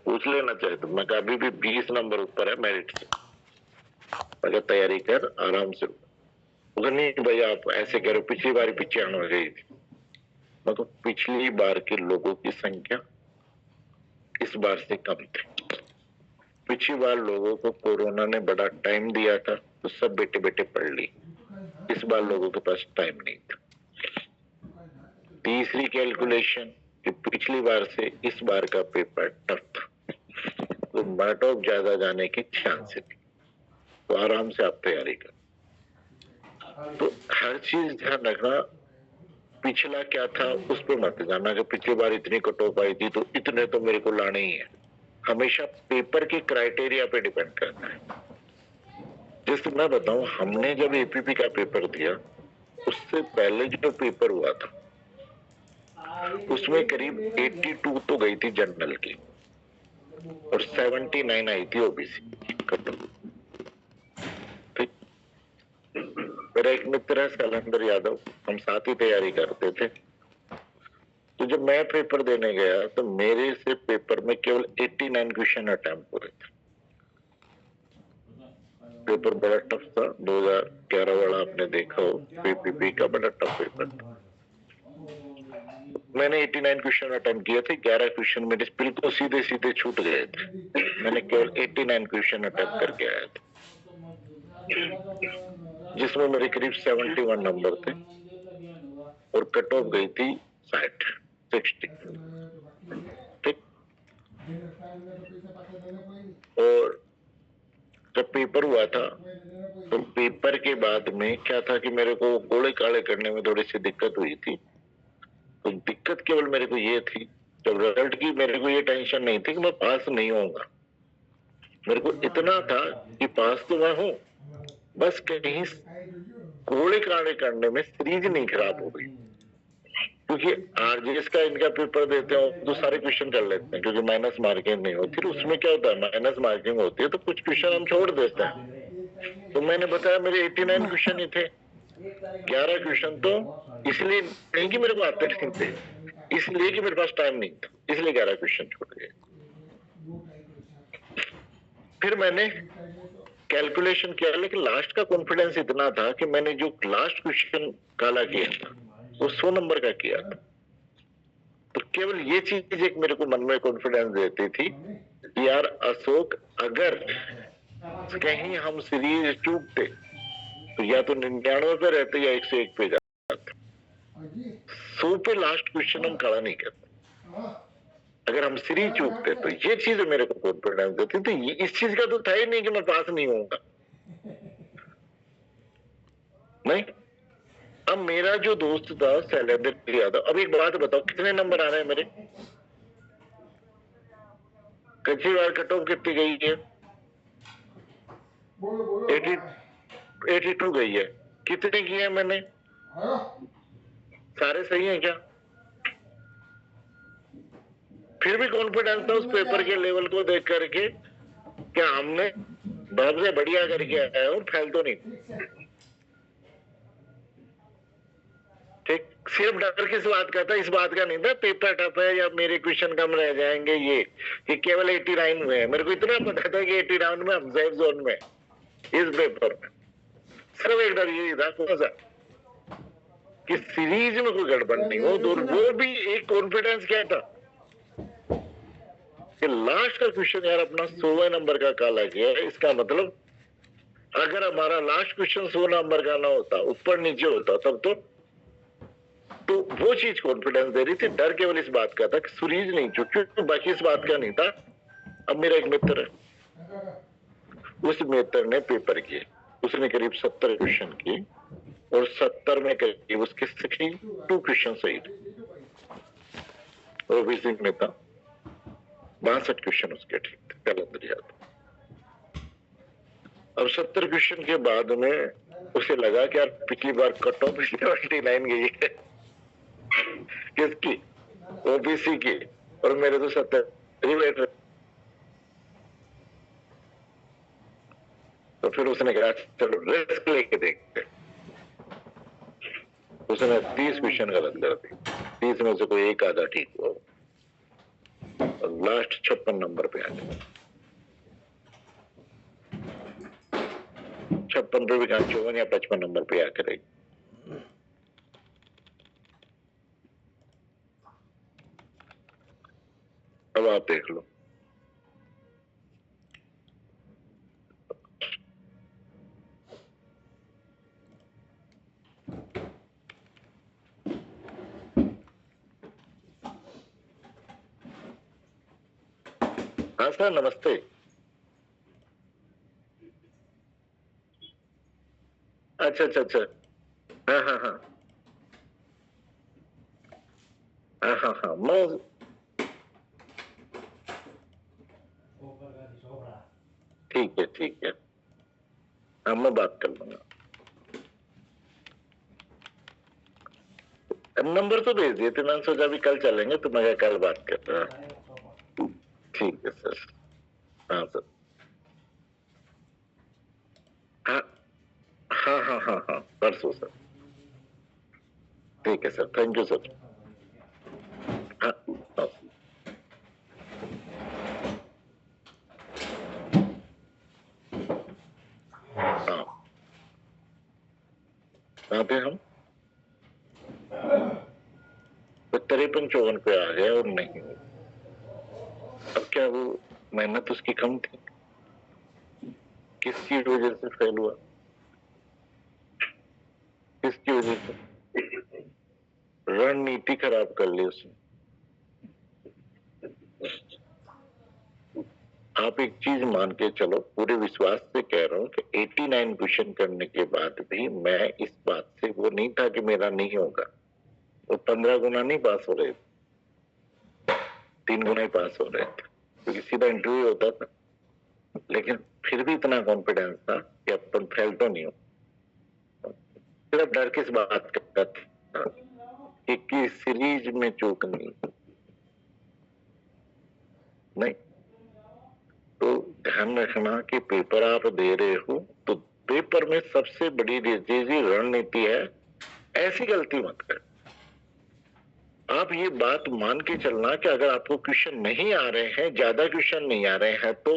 पूछ लेना चाहे तो। मैं कहा अभी भी 20 नंबर ऊपर है मेरिट से, मैं तैयारी कर आराम से। नहीं भाई आप ऐसे कह रहे हो, पिछली बार पीछे हो गई थी। मैं तो पिछली बार के लोगों की संख्या इस बार से कम थी। पिछली बार लोगों को कोरोना ने बड़ा टाइम दिया था तो सब बेटे बेटे पढ़ ली। इस बार लोगों के पास टाइम नहीं था। तीसरी कैलकुलेशन कि पिछली बार से इस बार का पेपर टफ था, तो कट ऑफ ज्यादा जाने की चांस थी, तो आराम से आप तैयारी कर। तो हर चीज ध्यान रखना, पिछला क्या था उस पर मत जाना कि पिछली बार इतनी कट ऑफ आई थी तो इतने तो मेरे को लाने ही है। हमेशा पेपर के क्राइटेरिया पे डिपेंड करता है। जैसे मैं बताऊं, हमने जब एपीपी का पेपर दिया उससे पहले जो पेपर हुआ था उसमें करीब 82 तो गई थी जनरल की और 79 आई थी ओबीसी की कट ऑफ। ठीक, मेरा एक मित्र है शैलेंद्र यादव, हम साथ ही तैयारी करते थे। तो जब मैं पेपर देने गया तो मेरे से पेपर में केवल 89 क्वेश्चन अटेम्प्ट हो रहे थे। पेपर बड़ा टफ था, 2011 वाला आपने देखा हो, पीपीपी का बड़ा टफ पेपर था। मैंने 89 क्वेश्चन अटेम्प्ट किए थे, 11 क्वेश्चन मेरे बिल्कुल सीधे सीधे छूट गए थे। मैंने केवल 89 क्वेश्चन अटेम्प्ट करके आया था, जिसमें मेरे करीब 71 नंबर थे और कट ऑफ गई थी 60। ठीक, और जब पेपर हुआ था तो पेपर के बाद में क्या था कि मेरे को गोले काले करने में थोड़ी सी दिक्कत हुई थी। तो दिक्कत केवल मेरे को ये थी, जब रिजल्ट की मेरे को ये टेंशन नहीं थी कि मैं पास नहीं होऊंगा। मेरे को इतना था कि पास तो मैं हूं, बस कहीं गोले काले करने में सीरीज नहीं खराब हो गई। क्योंकि आरजीएस का इनका पेपर देते हो तो सारे क्वेश्चन कर लेते हैं क्योंकि माइनस मार्किंग नहीं होती। तो उसमें क्या होता है, माइनस मार्किंग होती है तो कुछ क्वेश्चन हम छोड़ देते हैं। तो मैंने बताया मेरे 89 क्वेश्चन ही थे, 11 क्वेश्चन तो इसलिए नहीं कि मेरे को आते नहीं थे, इसलिए कि मेरे पास टाइम नहीं था, इसलिए 11 क्वेश्चन छूट गए। फिर मैंने कैलकुलेशन किया, लेकिन लास्ट का कॉन्फिडेंस इतना था कि मैंने जो लास्ट क्वेश्चन काला किया था वो 100 नंबर का किया था। तो केवल ये चीज एक मेरे को मन में कॉन्फिडेंस देती थी कि यार अशोक, अगर कहीं हम सीरीज चूकते तो या तो 99 पे रहते या 101 पे जाते। 100 पे लास्ट क्वेश्चन हम खड़ा नहीं करते। अगर हम सीरीज चूकते तो ये चीज मेरे को कॉन्फिडेंस देती थी। इस चीज का तो था ही नहीं कि मैं पास नहीं होऊंगा। नहीं, अब मेरा जो दोस्त था शैलेंद्र यादव, अब एक बात बताओ कितने नंबर आ रहे हैं मेरे? पिछली बार कट ऑफ कितनी गई है? 82 गई है। कितने किए हैं मैंने? सारे सही हैं क्या? फिर भी कॉन्फिडेंस था उस पेपर के लेवल को देख करके क्या हमने बहुत से बढ़िया करके आया हूं, फैल तो नहीं। ठीक, सिर्फ डर किस बात का था? इस बात का नहीं था पेपर टफ है या मेरे क्वेश्चन कम रह जाएंगे, ये कि केवल 89 हुए हैं। मेरे को इतना पता था कि 89 में हम सेफ जोन में इस पेपर में। सिर्फ एक डर यही था, कौन सा, कि सीरीज में कोई गड़बड़ नहीं हो। तो वो भी एक कॉन्फिडेंस क्या था कि लास्ट का क्वेश्चन यार अपना 100 नंबर का काला किया है। इसका मतलब अगर हमारा लास्ट क्वेश्चन 100 नंबर का ना होता, ऊपर नीचे होता, तब तो वो चीज कॉन्फिडेंस दे रही थी। डर केवल इस बात का था कि सीरीज नहीं चूकी, बाकी इस बात का नहीं था। अब मेरा एक मित्र है, उस मित्र ने पेपर किए, उसने करीब 70 क्वेश्चन किए और 70 में करीब उसके 62 क्वेश्चन सही थे। ओबीसी में था, 62 क्वेश्चन उसके ठीक थे, कैलेंडर याद। अब 70 क्वेश्चन के बाद में उसे लगा कि यार पिछली बार कट ऑफ 79 गई है किसकी? ओबीसी की, और मेरे तो 70 ही बैठ रहे। तो फिर उसने कहा चलो रिस्क लेके देखते। उसने 30 क्वेश्चन गलत कर दी, 30 में से कोई एक आधा ठीक हुआ। और लास्ट 56 नंबर पे आ गए। 56 पे भी कहा 54 या 55 नंबर पे आकर आई। अब आप देख लो, हाँ सर नमस्ते। अच्छा अच्छा अच्छा, हाँ हाँ हाँ हाँ हाँ हाँ, मैं ठीक है, हाँ मैं बात कर लूंगा। नंबर तो भेज दिए थे, मैंने सोचा अभी कल चलेंगे तो मैं कल बात कर रहा हूँ। ठीक है सर। हाँ सर, हाँ हाँ हाँ हाँ हाँ परसों सर। ठीक है सर, थैंक यू सर। हाँ हाँ हाँ, कहाँ पे हम 53-54 पे आ गए और नहीं, अब क्या वो मेहनत उसकी कम थी, किसकी वजह से फेल हुआ, किसकी वजह से? रणनीति खराब कर ली उसने। आप एक चीज मान के चलो, पूरे विश्वास से कह रहा हूँ कि 89 क्वेश्चन करने के बाद भी मैं इस बात से वो नहीं था कि मेरा नहीं होगा। वो 15 गुना नहीं पास हो रहे थे, 3 गुना ही पास हो रहे थे, क्योंकि सीधा इंटरव्यू होता था। लेकिन फिर भी इतना कॉन्फिडेंस था कि अपन फेल तो नहीं हो। सिर्फ डर किस बात का था कि सीरीज में चूक नहीं। तो ध्यान रखना कि पेपर आप दे रहे हो तो पेपर में सबसे बड़ी रणनीति है, ऐसी गलती मत कर। आप ये बात मान के चलना कि अगर आपको क्वेश्चन नहीं आ रहे हैं, ज्यादा क्वेश्चन नहीं आ रहे हैं, तो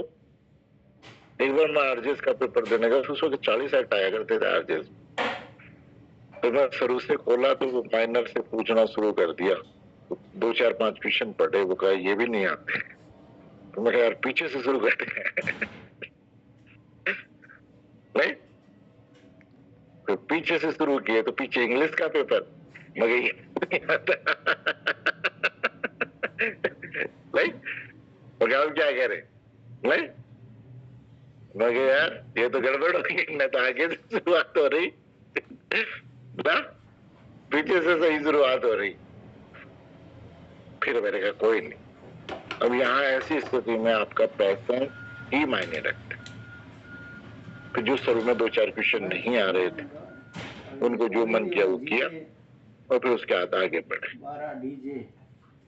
एक बार मैं आरजेएस का पेपर देने का, उस वक्त 40 एक्ट आया करते थे आरजेएस। तो मैं शुरू से खोला तो वो माइनर से पूछना शुरू कर दिया, 2-4-5 क्वेश्चन पढ़े, वो कहा ये भी नहीं आते। तो मैं यार पीछे से शुरू करते नहीं, तो पीछे से शुरू किए, तो पीछे इंग्लिश का पेपर मगर नहीं, मगर क्या कह रहे नहीं, मगर यार ये तो गड़बड़ हो गई ना, तो आगे से शुरुआत हो रही ना, पीछे से सही शुरुआत हो रही। फिर मैंने कहा कोई नहीं, अब यहाँ ऐसी स्थिति में आपका पैसा ही मायने रखता है। फिर जो शुरू में 2-4 क्वेश्चन नहीं आ रहे थे, उनको जो मन किया वो किया, और फिर उसके बाद आगे बढ़े।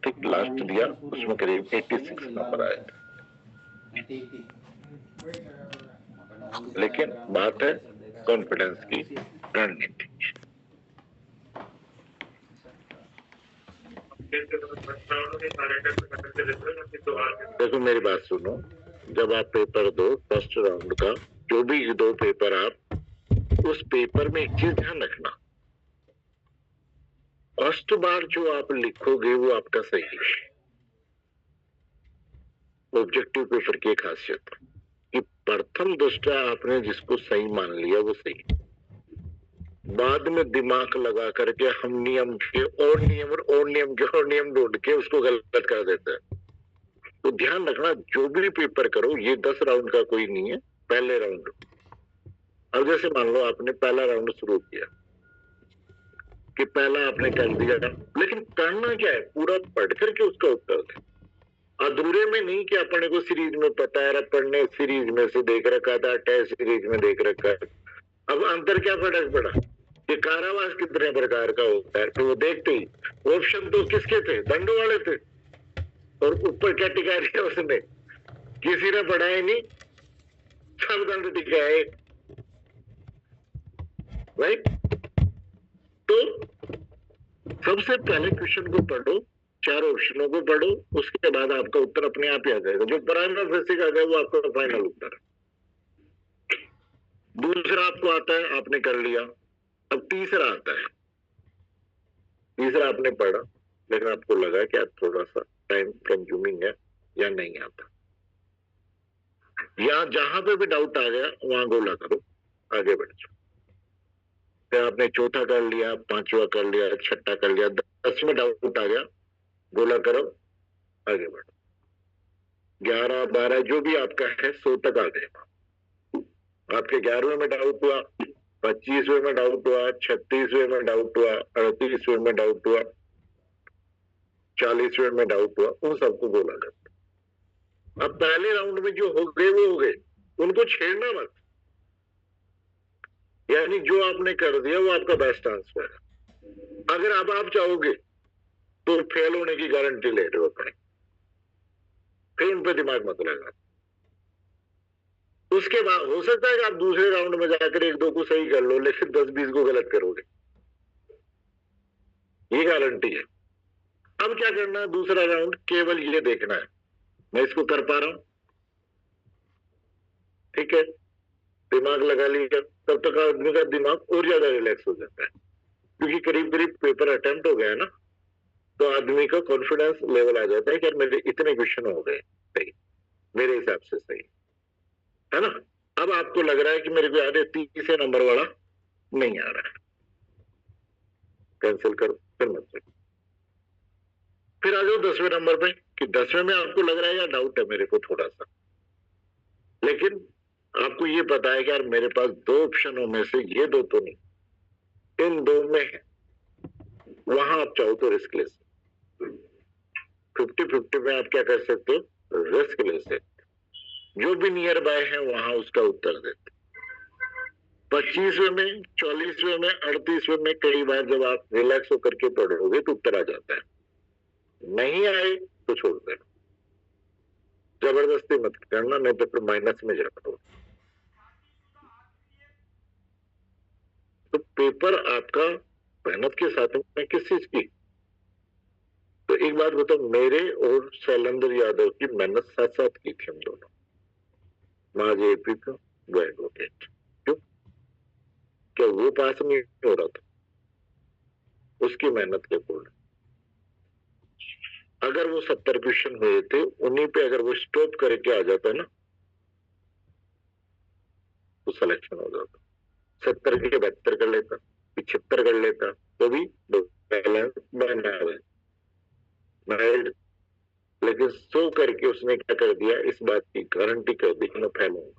ठीक लास्ट दिया, उसमें करीब 86 नंबर आए थे। लेकिन बात है कॉन्फिडेंस की रणनीति। देखो मेरी बात सुनो, जब आप पेपर दो फर्स्ट राउंड का, जो भी दो पेपर, आप उस पेपर में एक चीज ध्यान रखना, फर्स्ट बार जो आप लिखोगे वो आपका सही है। ऑब्जेक्टिव पेपर की एक खासियत कि प्रथम दृष्टया आपने जिसको सही मान लिया वो सही, बाद में दिमाग लगा करके हम नियम के और नियम और नियम के और नियम ढूंढ के उसको गलत कर देते हैं। तो ध्यान रखना, जो भी पेपर करो ये 10 राउंड का कोई नहीं है, पहले राउंड। अब जैसे मान लो आपने पहला राउंड शुरू किया कि पहला आपने कर दिया, लेकिन करना क्या है, पूरा पढ़ करके उसका उत्तर दे, अधूरे में नहीं कि अपने को सीरीज में पता है, अपन ने सीरीज में से देख रखा था, टेस्ट सीरीज में देख रखा है। अब अंतर क्या फर्क पड़ा कि कारावास कितने प्रकार का होता है, तो वो देखते ही ऑप्शन तो किसके थे, दंडों वाले थे, और ऊपर क्या टिका दिया उसने, किसी ने पढ़ा ही नहीं, सब दंड टिकाए, राइट। तो सबसे पहले क्वेश्चन को पढ़ो चार ऑप्शनों को पढ़ो, उसके बाद आपका उत्तर अपने आप ही आ जाएगा। जो प्राइम बेसिक आ गया वो आपका फाइनल उत्तर है। दूसरा आपको आता है, आपने कर लिया। अब तीसरा आता है। तीसरा आपने पढ़ा, लेकिन आपको लगा कि थोड़ा सा टाइम कंज्यूमिंग है या नहीं आता, या जहां पे भी डाउट आ गया वहां गोला करो, आगे बढ़ जाओ। फिर आपने चौथा कर लिया, पांचवा कर लिया, छठा कर लिया, 10 में डाउट आ गया, गोला करो, आगे बढ़ो। 11, 12 जो भी आपका है 100 तक आ गए। आपके 11वें में डाउट हुआ, 25वें में डाउट हुआ, 36वें में डाउट हुआ, 38वें में डाउट हुआ, 40वें में डाउट हुआ, उन सबको गोला कर। अब पहले राउंड में जो हो गए वो हो गए, उनको छेड़ना मत। यानी जो आपने कर दिया वो आपका बेस्ट आंसर है। अगर अब आप चाहोगे तो फेल होने की गारंटी ले रहे हो अपने, फिर उन पे दिमाग मत लगा। उसके बाद हो सकता है कि आप दूसरे राउंड में जाकर 1-2 को सही कर लो, लेकिन 10-20 को गलत करोगे, ये गारंटी है। अब क्या करना है, दूसरा राउंड केवल ये देखना है मैं इसको कर पा रहा हूं, ठीक है, दिमाग लगा लिया। तब तक आदमी का दिमाग और ज्यादा रिलैक्स हो जाता है, क्योंकि करीब करीब पेपर अटेम्प्ट हो गया है ना, तो आदमी का कॉन्फिडेंस लेवल आ जाता है कि यार मेरे इतने क्वेश्चन हो गए सही, मेरे हिसाब से सही है ना। अब आपको लग रहा है कि मेरे को यार 30 नंबर वाला नहीं आ रहा है, कैंसिल करो, फिर मत करो। फिर आ जाओ 10वें नंबर पे, कि 10वें में आपको लग रहा है यार डाउट है मेरे को थोड़ा सा, लेकिन आपको ये पता है कि यार मेरे पास 2 ऑप्शनों में से ये 2 तो नहीं, इन 2 में है, वहां आप चाहो तो रिस्क ले सकते। 50-50 में आप क्या कर सकते हो, रिस्क ले सकते। जो भी नियर बाय है वहां उसका उत्तर देते। 25वें में, 44वें में, 38वें में कई बार जब आप रिलैक्स होकर के पढ़ोगे तो उत्तर आ जाता है, नहीं आए तो छोड़ देना, जबरदस्ती मत करना, नहीं तो फिर माइनस में जाओ। तो पेपर आपका मेहनत के साथ में किस चीज की, तो एक बात बताओ, मेरे और शैलेंद्र यादव की मेहनत साथ साथ की थी हम दोनों, माँ जेपी का वो एडवोकेट। क्यों, क्या वो पास नहीं हो रहा था, उसकी मेहनत के बोल। अगर वो 70 क्वेश्चन हुए थे, उन्हीं पे अगर वो स्टॉप करके आ जाता ना तो सिलेक्शन हो जाता। 70 के 72 कर लेता, 75 कर लेता, तो भी बैलेंस बना हुआ है। लेकिन 100 करके उसने क्या कर दिया, इस बात की गारंटी कर दी कि मैं फेल हूँ।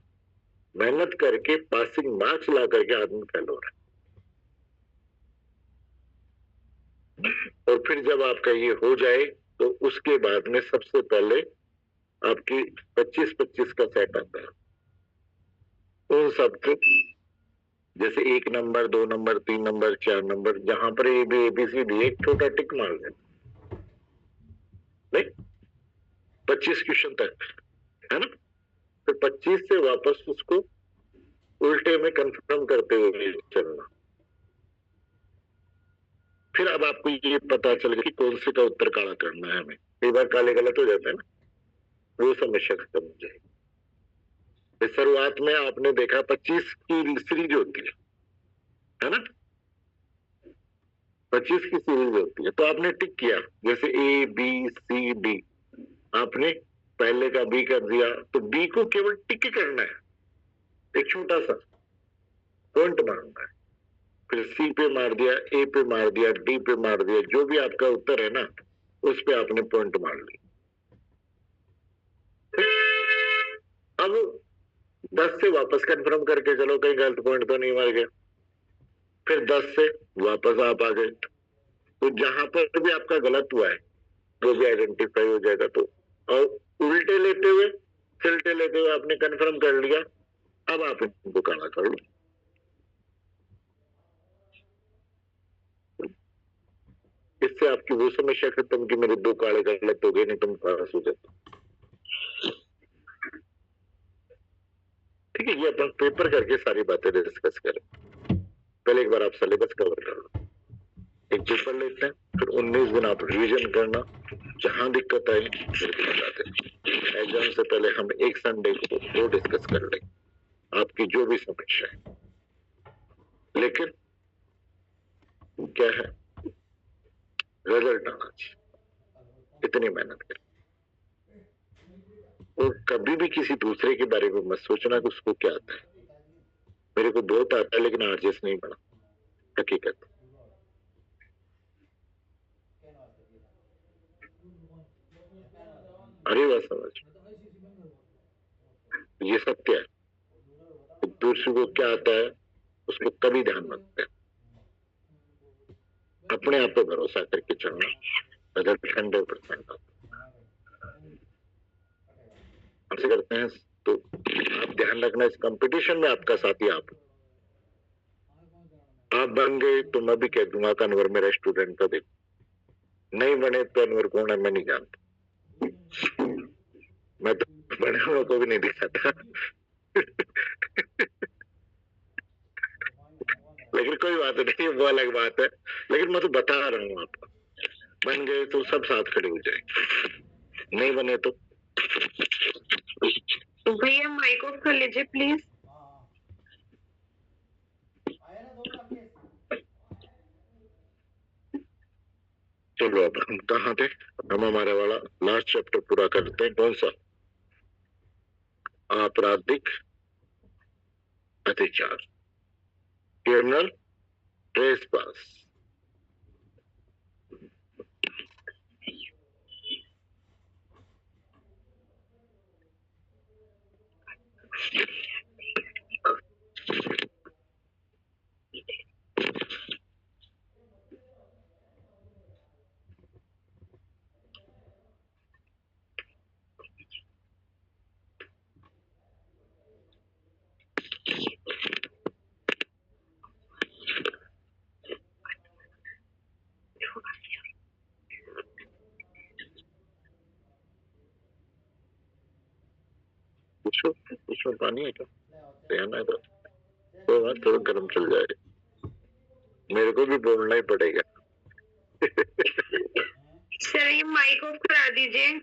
मेहनत करके पासिंग मार्क्स ला करके आदमी फेल हो रहा है। और फिर जब आपका ये हो जाए तो उसके बाद में सबसे पहले आपकी 25-25 का सेट आता है, उन सबको जैसे 1 नंबर, 2 नंबर, 3 नंबर, 4 नंबर, जहां पर ABCD एक छोटा टिक मार दे, नहीं 25 क्वेश्चन तक है ना, तो 25 से वापस उसको उल्टे में कंफर्म करते हुए चलना। फिर अब आपको ये पता चल गया कि कौन से का उत्तर काला करना है हमें। कई बार काले गलत हो जाते हैं ना, वो समस्या खत्म हो जाएगी। शुरुआत में आपने देखा 25 की सीरीज होती है ना, 25 की सीरीज होती है, तो आपने टिक किया, जैसे ABCD, आपने पहले का B कर दिया, तो B को केवल टिक करना है, एक छोटा सा पॉइंट मारना है। फिर C पे मार दिया, A पे मार दिया, D पे मार दिया, जो भी आपका उत्तर है ना उस पे आपने पॉइंट मार ली। अब 10 से वापस कंफर्म करके चलो कहीं गलत पॉइंट तो नहीं मार गया। फिर 10 से वापस आप आ गए, तो जहां पर भी आपका गलत हुआ है वो भी आइडेंटिफाई हो जाएगा। तो और उल्टे लेते हुए, सिलटे लेते हुए आपने कंफर्म कर लिया, अब आप इनको काला कर लो। इससे आपकी वो समस्या खत्म कि मेरे 2 काले गलत हो गए, नहीं तुम पास हो जाते। ठीक है, ये अपन पेपर करके सारी बातें डिस्कस करें। पहले एक बार आप सिलेबस कवर कर लो, एक पेपर लेते हैं, फिर 19 दिन आप रिवीजन करना, जहां दिक्कत आए मेरे को बता देना। एग्जाम से पहले हम एक संडे को वो डिस्कस कर लेंगे आपकी जो भी समस्या है। लेकिन क्या है, रिजल्ट आना चाहिए, इतनी मेहनत कर। और कभी भी किसी दूसरे के बारे में मत सोचना कि उसको क्या आता है। मेरे को बहुत आता है लेकिन आरजेस नहीं बना, हकीकत। अरे बात समझ, ये सत्य है। दूसरे को क्या आता है उसको कभी ध्यान मत दें, अपने आप पे भरोसा करके चलना, रिजल्ट 100% आपसे करते हैं। तो आप ध्यान रखना, इस कंपटीशन में आपका साथी आप बन गए तो मैं भी कह दूंगा कि अनवर मेरा स्टूडेंट था। देखो नहीं बने तो अनवर कौन है मैं नहीं जानता, मैं तो बने हुए को भी नहीं दिखाता। लेकिन कोई बात नहीं, वो अलग बात है। लेकिन मैं तो बता रहा हूँ आपको, बन गए तो सब साथ खड़े हो जाएंगे, नहीं बने तो भैया माइक ऑफ कर लीजिए प्लीज। चलो अब हम कहाँ थे, हम हमारे वाला लास्ट चैप्टर पूरा करते हैं। कौन सा? आपराधिक अत्याचार, क्रिमिनल ट्रेसपास। पूछो पूछो, पानी है क्या? रहना है तो बात थोड़ा गर्म चल जाएगा, मेरे को भी बोलना ही पड़ेगा। सर ये माइक ऑफ करा दीजिए।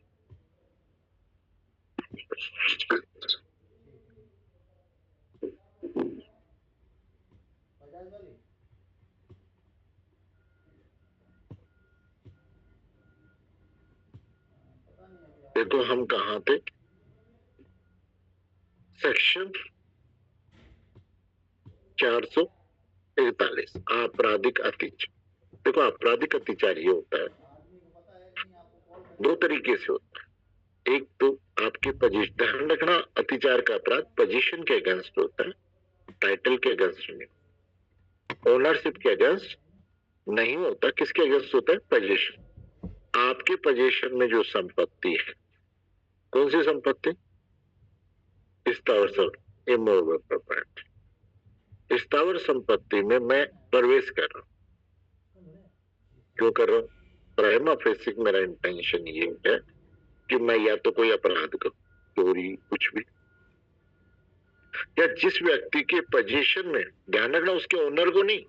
देखो हम कहाँ थे, सेक्शन 441 आपराधिक अत्याचार। देखो आपराधिक अत्याचार ये होता है, दो तरीके से होता है। एक तो आपके पोजीशन, ध्यान रखना अत्याचार का अपराध पोजीशन के अगेंस्ट होता है, टाइटल के अगेंस्ट नहीं, ओनरशिप के अगेंस्ट नहीं होता। किसके अगेंस्ट होता है? पोजीशन। आपके पोजीशन में जो संपत्ति है, कौन सी संपत्ति? स्थावर इमूवेबल प्रॉपर्टी। स्थावर संपत्ति में मैं प्रवेश कर रहा हूं। क्यों कर रहा हूं? प्राइमा फेसिक मेरा इंटेंशन ये है कि मैं या तो कोई अपराध करूं, चोरी, कुछ भी, या जिस व्यक्ति के पोजीशन में, ध्यान रखना उसके ओनर को नहीं,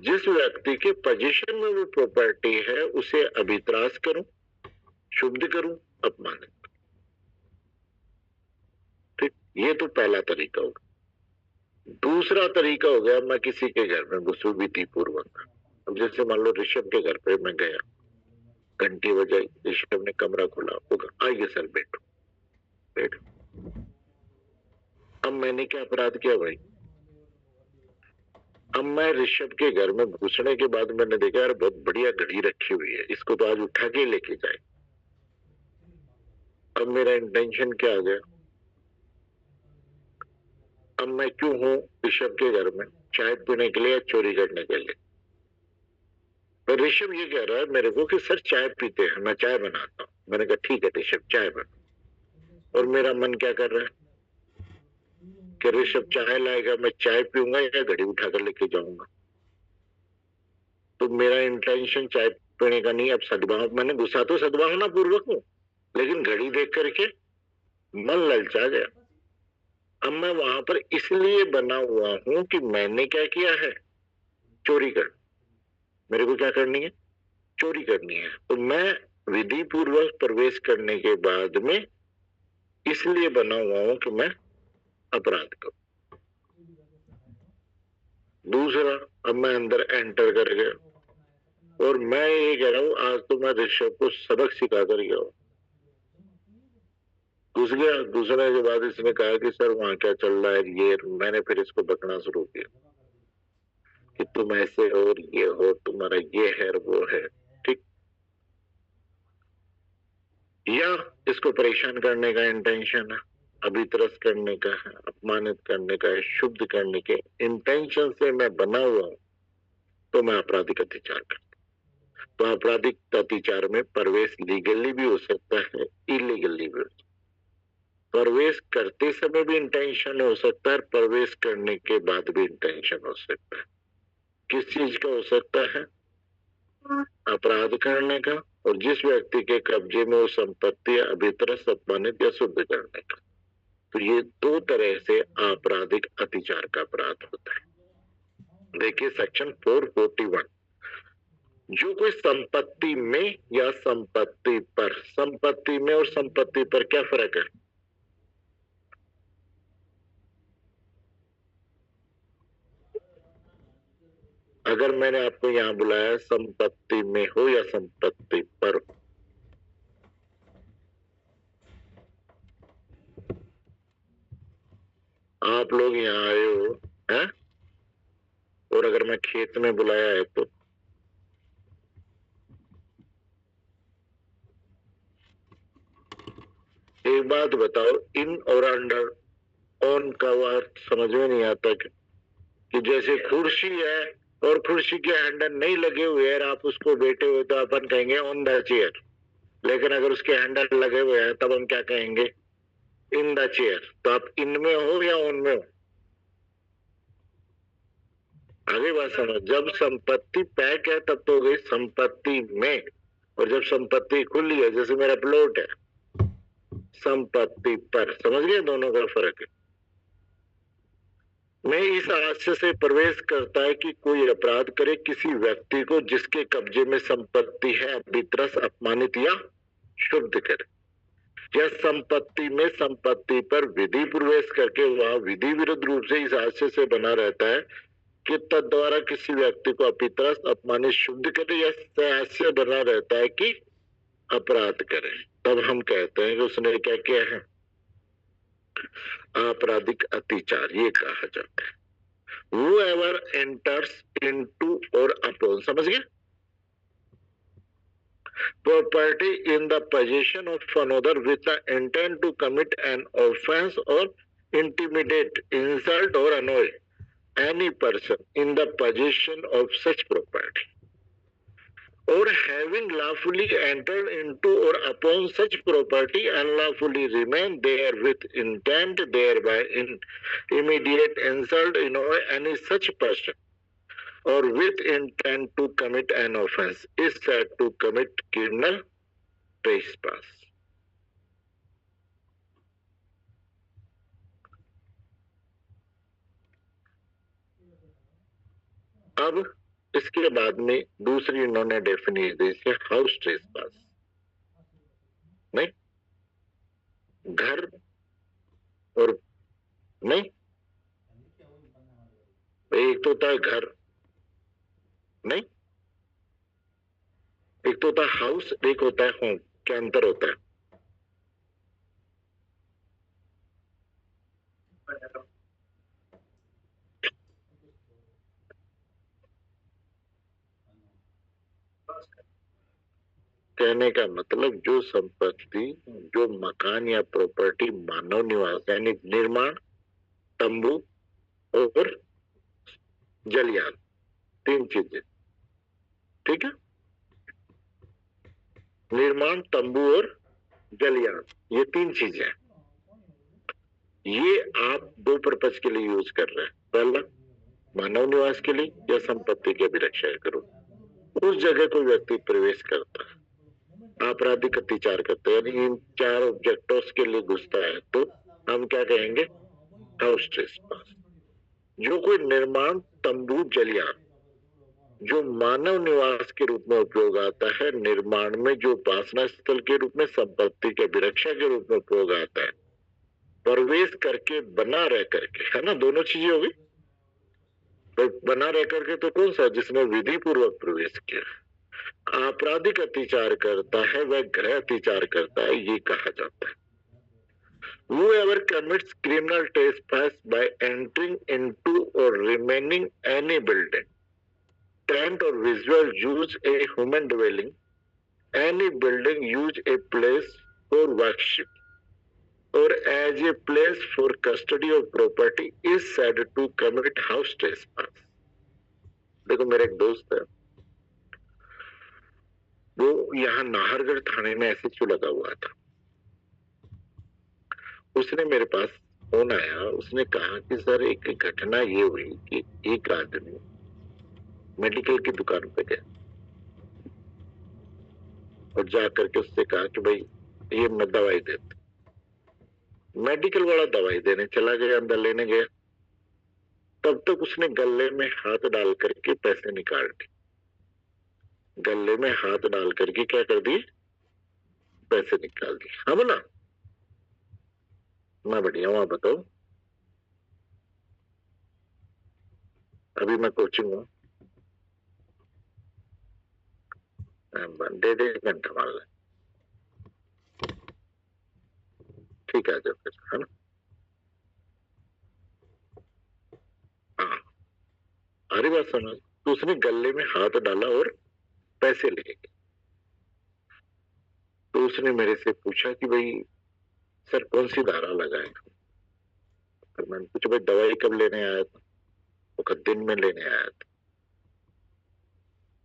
जिस व्यक्ति के पोजीशन में वो प्रॉपर्टी है उसे अभित्रास करूं, शुद्ध करूं, अपमानित। ठीक, ये तो पहला तरीका होगा। दूसरा तरीका हो गया, मैं किसी के घर में घुसू विधि पूर्वक। अब जैसे मान लो ऋषभ के घर पे मैं गया, घंटी बजाई, ऋषभ ने कमरा खोला, होगा आइए सर बैठो बैठो। अब मैंने क्या अपराध किया भाई? अब मैं ऋषभ के घर में घुसने के बाद मैंने देखा यार बहुत बढ़िया घड़ी रखी हुई है, इसको तो आज उठा के लेके जाए। अब मेरा इंटेंशन क्या आ गया? अब मैं क्यों हूं ऋषभ के घर में? चाय पीने के लिए या चोरी करने के लिए? पर ऋषभ ये कह रहा है मेरे को कि सर चाय पीते हैं, मैं चाय बनाता हूँ। मैंने कहा ठीक है ऋषभ चाय बना। और मेरा मन क्या कर रहा है कि ऋषभ चाय लाएगा, मैं चाय पीऊंगा या घड़ी उठाकर लेके जाऊंगा। तो मेरा इंटेंशन चाय पीने का नहीं। अब सद्भाव, मैंने घुसा तो सद्भावना पूर्वक हूँ, लेकिन घड़ी देख करके मन ललचा गया। अब मैं वहां पर इसलिए बना हुआ हूं कि मैंने क्या किया है? चोरी कर। मेरे को क्या करनी है? चोरी करनी है, तो मैं विधि पूर्वक प्रवेश करने के बाद में इसलिए बना हुआ हूं कि मैं अपराध करूं। दूसरा, अब मैं अंदर एंटर कर गया और मैं ये कह रहा हूं आज तो मैं ऋषभ को सबक सिखा कर गया हूं। घुस गया, घुसने के बाद इसने कहा कि सर वहां क्या चल रहा है, ये मैंने फिर इसको बकना शुरू किया कि तुम ऐसे हो, ये हो, तुम्हारा ये है वो है, ठीक। या इसको परेशान करने का इंटेंशन है, अभित्रस्त करने का है, अपमानित करने का है, शुद्ध करने के इंटेंशन से मैं बना हुआ हूं, तो मैं आपराधिक अत्याचार करता हूं। तो आपराधिक अत्याचार में प्रवेश लीगली भी हो सकता है, इलीगली भी हो सकता है। प्रवेश करते समय भी इंटेंशन हो सकता है, प्रवेश करने के बाद भी इंटेंशन हो सकता है। किस चीज का हो सकता है? अपराध करने का, और जिस व्यक्ति के कब्जे में वो संपत्ति अभित्रस्त, अपमानित या शुद्ध करने का। तो ये दो तरह से आपराधिक अत्याचार का अपराध होता है। देखिए सेक्शन 441, जो कोई संपत्ति में या संपत्ति पर, संपत्ति में और संपत्ति पर क्या फर्क है? अगर मैंने आपको यहां बुलाया संपत्ति में हो या संपत्ति पर, आप लोग यहाँ आए हो हैं, और अगर मैं खेत में बुलाया है तो एक बात बताओ, इन और अंडर, ऑन का अर्थ समझ में नहीं आता कि जैसे कुर्सी है और कुर्सी के हैंडल नहीं लगे हुए हैं, आप उसको बैठे हुए तो अपन कहेंगे ऑन द चेयर, लेकिन अगर उसके हैंडल लगे हुए हैं तब हम क्या कहेंगे? In the chair. तो आप इनमें हो या ऑन में हो? आगे बात समझ, जब संपत्ति पैक है तब तो हो गई संपत्ति में, और जब संपत्ति खुली है, जैसे मेरा प्लॉट है, संपत्ति पर, समझ गए दोनों का फर्क है। मैं इस आशय से प्रवेश करता है कि कोई अपराध करे किसी व्यक्ति को जिसके कब्जे में संपत्ति है, अभित्रस्त, अपमानित या शुद्ध करे, या संपत्ति में संपत्ति पर विधि प्रवेश करके वहां विधि विरुद्ध रूप से इस आशय से बना रहता है कि तद द्वारा किसी व्यक्ति को अभित्रस्त, अपमानित, शुद्ध करे, या आशय बना रहता है कि अपराध करे, तब हम कहते हैं कि उसने क्या किया है? आपराधिक अत्याचार ये कहा जाता है। Whoever enters into or upon, समझ गए? Property in the possession of another with the intent to commit an offense or intimidate, insult or annoy any person in the possession of such property, or having lawfully entered into or upon such property unlawfully remain there with intent thereby in immediate insult, any such person, or with intent to commit an offense, is said to commit criminal trespass. अब इसके बाद में दूसरी इन्होंने definition दी है, house trespass. नहीं, घर और नहीं, एक तो होता है घर, नहीं, एक तो होता है हाउस, एक होता है होम, क्या अंतर होता है? कहने का मतलब जो संपत्ति, जो मकान या प्रॉपर्टी मानव निवास यानी निर्माण, तंबू और जलयान, तीन चीजें, ठीक है? निर्माण, तंबू और जलयान, ये तीन चीजें, ये आप दो पर्पज के लिए यूज कर रहे हैं। पहला, मानव निवास के लिए या संपत्ति की अभिरक्षा करो। उस जगह कोई व्यक्ति प्रवेश करता है, आपराधिक अत्याचार करते हैं, यानी इन चार ऑब्जेक्टों के लिए घुसता है, तो हम क्या कहेंगे? House trespass. जो कोई निर्माण, तंबू, जलयान, जो मानव निवास के रूप में उपयोग आता है, निर्माण में जो उपासना स्थल के रूप में, संपत्ति के अभिरक्षा के रूप में उपयोग आता है, प्रवेश करके, बना रह करके, है ना, दोनों चीजें हो गई। तो बना रह करके तो कौन सा, जिसने विधि पूर्वक प्रवेश किया। आपराधिक अत्याचार करता है वह गृह अत्याचार करता है, ये कहा जाता है। Whoever commits criminal trespass by entering into or remaining any building, tent or visual use a human dwelling, any building use a place for worship or as a place for custody of property is said to commit house trespass. देखो मेरा एक दोस्त है, वो यहाँ नाहरगढ़ थाने में SHO लगा हुआ था। उसने मेरे पास फोन आया, उसने कहा कि सर एक घटना ये हुई कि एक आदमी मेडिकल की दुकान पे गया और जा करके उससे कहा कि भाई ये मैं दवाई देता। मेडिकल वाला दवाई देने चला गया, अंदर लेने गया, तब तक उसने गले में हाथ डाल करके पैसे निकाल दिए। गले में हाथ डाल करके क्या कर दिए, पैसे निकाल दिए। हाँ बोला, मैं बढ़िया हूँ, आप बताओ। अभी मैं कोचिंग हूँ, दे दे घंटा मान ले, ठीक है जब फिर, है ना। हाँ, अरे बात समझ। तो उसने गले में हाथ डाला और पैसे ले गए। तो उसने मेरे से पूछा कि भाई सर कौन सी धारा लगाए। तो मैंने पूछा भाई दवाई कब लेने आया था, वो कब दिन में लेने आया था।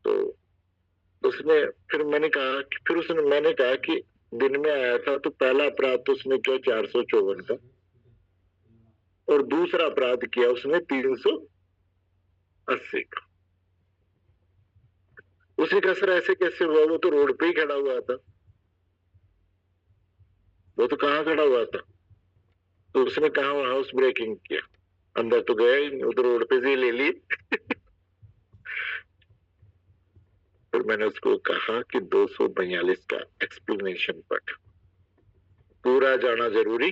तो उसने फिर मैंने कहा कि फिर उसने मैंने कहा कि दिन में आया था तो पहला अपराध तो उसने किया 454 का और दूसरा अपराध किया उसने 380 का। उसने कहा सर ऐसे कैसे हुआ, वो तो रोड पे ही खड़ा हुआ था। वो तो कहाँ खड़ा हुआ था, तो उसने कहा वो हाउस ब्रेकिंग किया, अंदर तो गया ही नहीं, वो तो रोड पे से ले ली। फिर मैंने उसको कहा कि 242 का एक्सप्लेनेशन पढ़, पूरा जाना जरूरी।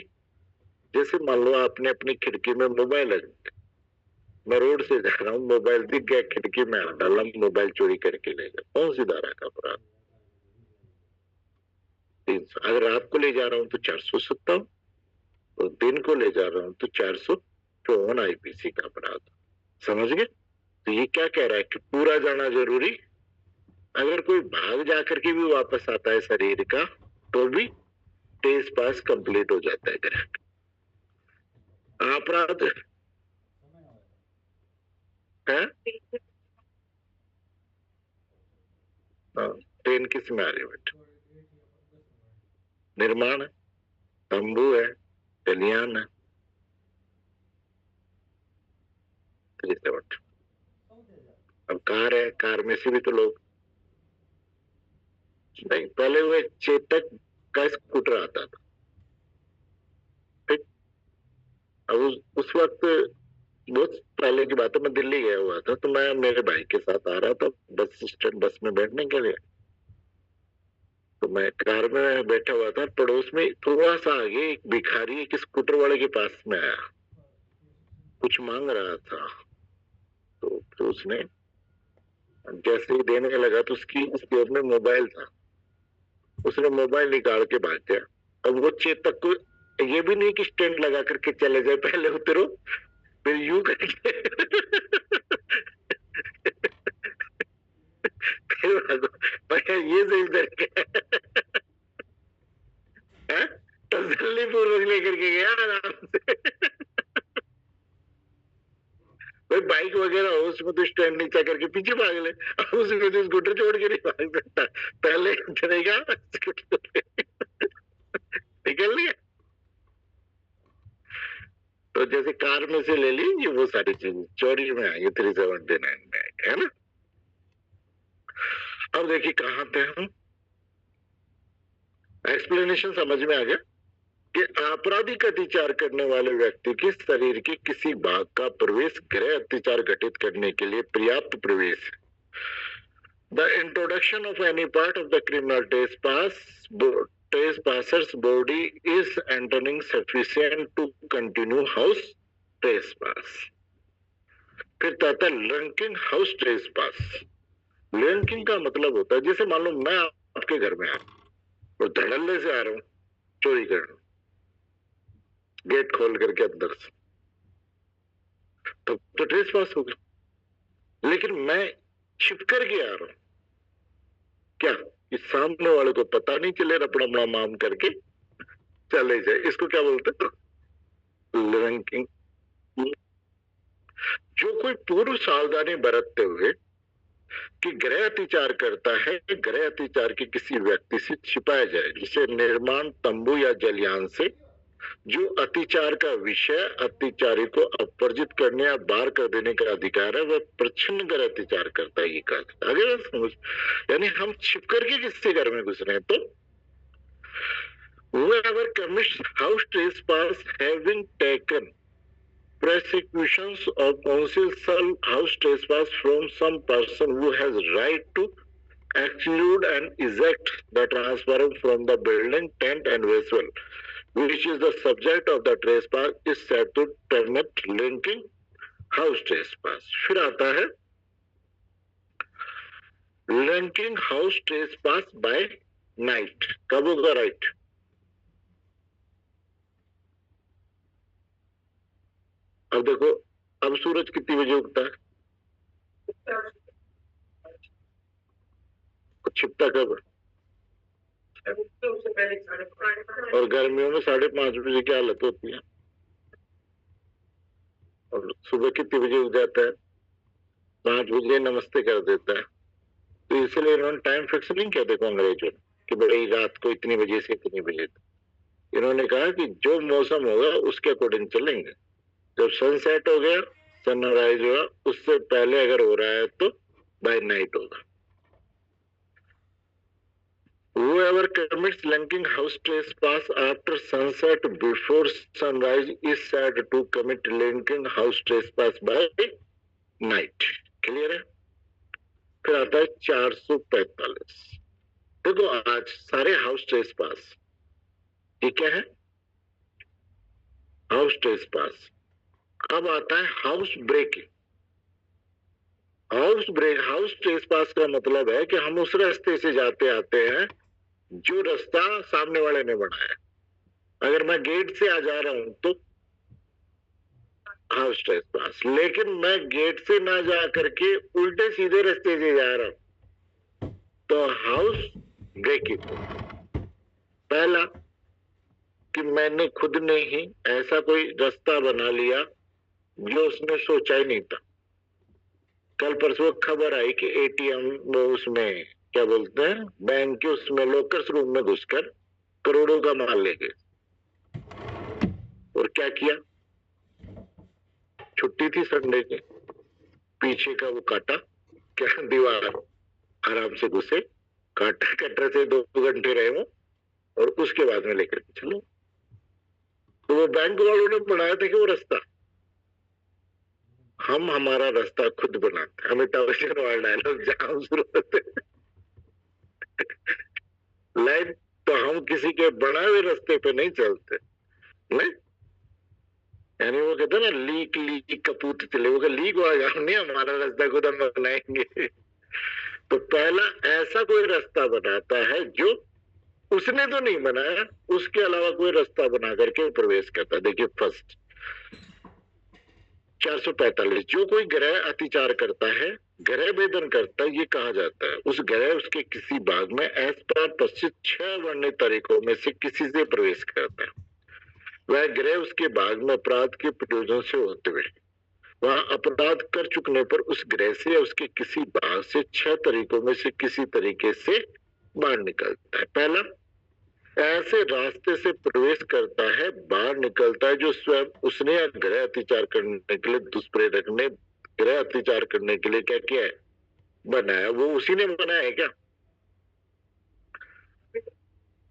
जैसे मान लो आपने अपनी खिड़की में मोबाइल है, मैं रोड से जा रहा हूँ, मोबाइल दिख गया, खिड़की में हाथ डाला, मोबाइल चोरी करके ले गया, कौन सी धारा का अपराध, 300। अगर रात को ले जा रहा हूँ तो 457 और दिन को ले जा रहा हूँ तो 454 आईपीसी का अपराध। समझ गए। तो ये क्या कह रहा है कि पूरा जाना जरूरी, अगर कोई भाग जाकर के भी वापस आता है शरीर का तो भी टेस्ट पास कंप्लीट हो जाता है। करेक्ट। अपराध है। ट्रेन किस में आ रही है बेटा, निर्माण है, तंबू है, कल्याण है, 370। अब कार है, कार में से भी तो लोग नहीं, पहले वो एक चेतक का स्कूटर आता था, ठीक। अब उस वक्त बहुत पहले की बात है, मैं दिल्ली गया हुआ था, तो मैं मेरे भाई के साथ आ रहा था बस स्टैंड, बस में बैठने के लिए। तो मैं कार में बैठा हुआ था, पड़ोस में थोड़ा सा आगे एक भिखारी एक स्कूटर वाले के पास में आया, कुछ मांग रहा था। तो उसने जैसे ही देने लगा तो उसकी जेब में मोबाइल था, उसने मोबाइल निकाल के भाग गया। अब वो चेतक को ये भी नहीं कि स्टैंड लगा करके चले जाए, पहले उतरो फिर यूं करके फिर भागो, ये सही तरीका है। तसल्ली पूर्वक लेकर के गया आराम से। भाई बाइक वगैरह हो उसमें तो स्टैंड नीचा करके पीछे भाग ले, अब उसमें तो स्कूटर छोड़ के नहीं भाग सकता, पहले चलेगा निकल लिया। तो जैसे कार में से ले ली, ये वो सारी चीज चोरी में आई, 379 में है ना। अब देखिए कहाँ थे हम, एक्सप्लेनेशन समझ में आ गया कि आपराधिक अत्याचार करने वाले व्यक्ति के शरीर के किसी भाग का प्रवेश गृह अत्याचार घटित करने के लिए पर्याप्त प्रवेश है। The introduction of any part of the criminal trespasser's body is entering sufficient to continue house trespass. फिर आता है लंकिंग हाउस ट्रेसपास। लंकिंग का मतलब होता है जैसे मान लो मैं आपके घर में आ और धड़ल्ले से आ रहा हूं चोरी करने, गेट खोल करके अंदर से, तो ट्रेसपास हो गया। लेकिन मैं छिप करके आ रहा हूं, क्या इस सामने वाले को पता नहीं चले, अपना अपना माम करके चले जाए, इसको क्या बोलते हैं? लंकिंग। जो कोई पूर्व सावधानी बरतते हुए कि गृह अतिचार करता है, गृह अतिचार के किसी व्यक्ति से छिपाया जाए, जिसे निर्माण तंबू या जलयान से जो अतिचार का विषय अतिचारी को अपवर्जित करने या बाहर कर देने का अधिकार है, वह प्रच्छन्न गृह अतिचार करता है। ये कहा आगे समझ, यानी हम छिप करके किसके घर में घुस रहे हैं, तो whoever commits house trespass having taken prosecutions of consensual house trespass from some person who has right to exclude and eject the transfer from the building, tent and vessel, which is the subject of the trespass, is said to permit linking house trespass. फिर आता है linking house trespass by night। कब होगा right? अब देखो, अब सूरज कितनी बजे उगता है? छिपता कब? और गर्मियों में 5:30 बजे की हालत होती है, और सुबह कितने बजे उग जाता है? 5 बजे नमस्ते कर देता है। तो इसलिए इन्होंने टाइम फिक्स नहीं किया, देखो अंग्रेजों ने, कि भाई रात को इतनी बजे से इतनी बजे तक। इन्होंने कहा कि जो मौसम होगा उसके अकॉर्डिंग चलेंगे। जब सनसेट हो गया, सनराइज हुआ, उससे पहले अगर हो रहा है तो बाय नाइट होगा। Whoever commits linking house trespass after sunset before sunrise is said to commit linking house trespass by night। Clear है? फिर आता है 445। देखो आज सारे हाउस ट्रेसपास, ये क्या है? House trespass. अब आता है हाउस ब्रेकिंग। हाउस ट्रेसपास का मतलब है कि हम उस रास्ते से जाते आते हैं जो रास्ता सामने वाले ने बनाया। अगर मैं गेट से आ जा रहा हूं तो हाउस ट्रेसपास, लेकिन मैं गेट से ना जा करके उल्टे सीधे रास्ते से जा रहा हूं तो हाउस ब्रेकिंग। पहला कि मैंने खुद ने ही ऐसा कोई रास्ता बना लिया जो उसने सोचा ही नहीं था। कल परसों खबर आई कि एटीएम उसमें क्या बोलते हैं, बैंक के उसमें लॉकर्स रूम में घुसकर करोड़ों का माल ले गए। और क्या किया? छुट्टी थी संडे की, पीछे का वो काटा क्या दीवार, आराम से घुसे, काटा कटर से 2 घंटे रहे वो, और उसके बाद में लेकर चलो। तो वो बैंक वालों ने बनाया था कि वो रास्ता, हम हमारा रास्ता खुद बनाते। अमिताभ बच्चन वाला डायलॉग जहां शुरू होते लाइन, तो हम किसी के बनाए हुए रास्ते पे नहीं चलते, नहीं। यानी वो कहते ना लीक लीक कपूत चले, वो लीक हुआ नहीं, हमारा रास्ता खुद हम बनाएंगे। तो पहला ऐसा कोई रास्ता बनाता है जो उसने तो नहीं बनाया, उसके अलावा कोई रास्ता बना करके प्रवेश करता। देखिए फर्स्ट 445, जो कोई गृह अतिचार करता है, गृह भेदन करता है, ये कहा जाता है उस गृह उसके किसी भाग में अस्पष्ट 6 वर्णित तरीकों में से किसी से प्रवेश करता है। वह गृह उसके भाग में अपराध के प्रयोजन से होते हुए वहां अपराध कर चुकने पर उस गृह से या उसके किसी भाग से 6 तरीकों में से किसी तरीके से बाहर निकलता है। पहला, ऐसे रास्ते से प्रवेश करता है, बाहर निकलता है जो स्वयं उसने या गृह अतिचार करने के लिए दुष्प्रेरक ने गृह अतिचार करने के लिए क्या किया है, बनाया। वो उसी ने बनाया है क्या?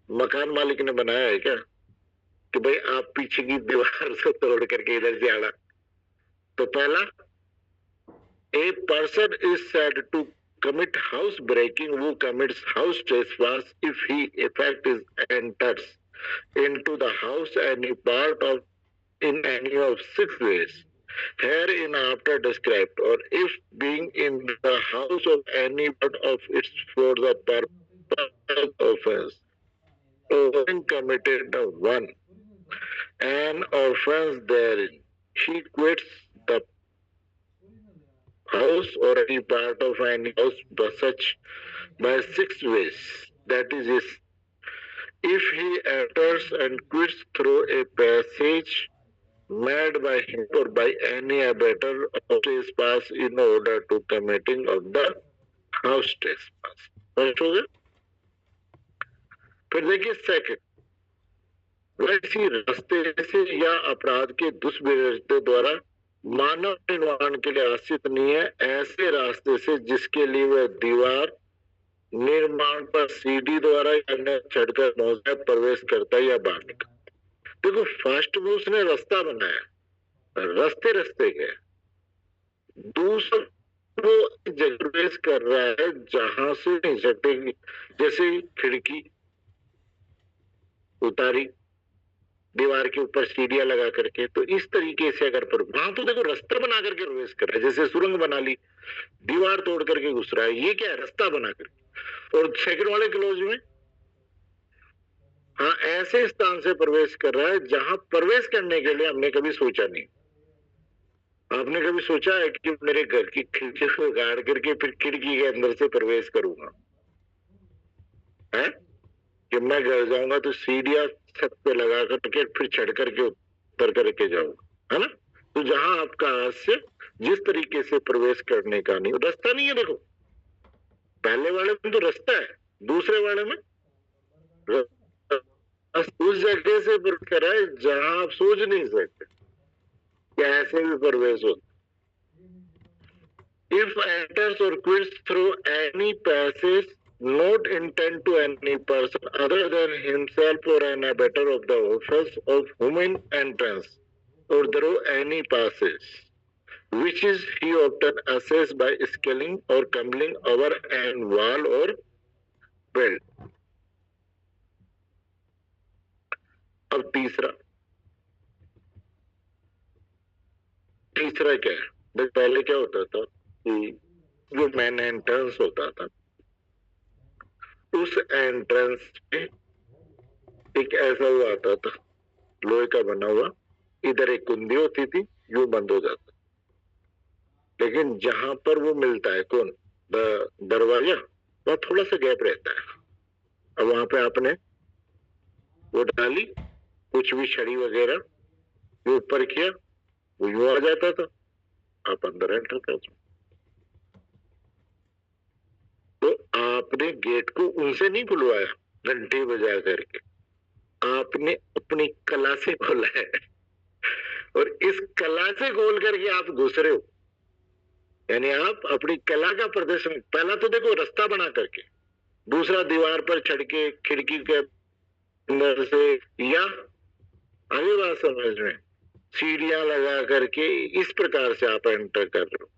मकान मालिक ने बनाया है क्या कि भाई आप पीछे की दीवार से तोड़ करके इधर से आना? तो पहला, a person is said to commit house breaking, who commits house trespass, if he effect is enters into the house any part of in any of 6 ways herein after described, or if being in the house of any part of its for the purpose offense, or having committed the one, an offense therein, he quits the house or any part of any house by such by 6 ways. That is, if he enters and quits through a passage made by him or by any abettor of trespass in order to committing of the house trespass. स्पष्ट हो गया? फिर देखिए second, वैसी रास्ते से या अपराध के दुष्व्यवस्था द्वारा मानव निर्माण के लिए आश्रित नहीं है, ऐसे रास्ते से जिसके लिए वह दीवार निर्माण पर सीढ़ी द्वारा या चढ़कर पहुंचता प्रवेश करता या बाहर निकलता। देखो फर्स्ट में उसने रास्ता बनाया, रास्ते रास्ते के, दूसरा वो जगह प्रवेश कर रहा है जहां से नहीं सकते, जैसे खिड़की उतारी दीवार के ऊपर सीढ़ियां लगा करके, तो इस तरीके से अगर पर वहां तो देखो रास्ता बना करके प्रवेश कर रहा है, जैसे सुरंग बना ली, दीवार तोड़ करके घुस रहा है, ये क्या है? रास्ता बना करके। और सेकंड वाले क्लोज में हाँ ऐसे स्थान से प्रवेश कर रहा है जहां प्रवेश करने के लिए हमने कभी सोचा नहीं। आपने कभी सोचा है कि मेरे घर की खिड़की को गाड़ करके फिर खिड़की के अंदर से प्रवेश करूंगा? है कि मैं घर जाऊंगा तो सीढ़ियां छत पे लगा करके फिर चढ़ करके उतर करके जाऊंगा, है ना? तो जहां आपका हास्य जिस तरीके से प्रवेश करने का नहीं, रास्ता नहीं है। देखो पहले वाले में तो रास्ता है, दूसरे वाले में उस जगह से प्रवेश करा है जहां आप सोच नहीं सकते कैसे भी प्रवेश होता। If enters or quits through any passage not intend to any person other than himself or an abettor of the office of human entrance, or through any passage which is he often assessed by scaling or tumbling over an wall or belt. अब तीसरा क्या है? देख पहले क्या होता था कि जो मेन एंट्रेंस होता था, उस एंट्रेंस पे एक ऐसा हुआ आता था लोहे का बना हुआ, इधर एक कुंडी होती थी जो बंद हो जाता, लेकिन जहां पर वो मिलता है कौन दरवाजा, वहां थोड़ा सा गैप रहता है। अब वहां पे आपने वो डाली कुछ भी छड़ी वगैरह, वो ऊपर किया, वो यूं आ जाता था, आप अंदर एंटर कर दो। तो आपने गेट को उनसे नहीं खुलवाया घंटे बजा करके, आपने अपनी कला से खोला है, और इस कला से खोल करके आप घुस रहे हो, यानी आप अपनी कला का प्रदर्शन। पहला तो देखो रास्ता बना करके, दूसरा दीवार पर चढ़ के खिड़की के अंदर से, या आगे बात समझ में, सीढ़ियां लगा करके इस प्रकार से आप एंटर कर रहे हो।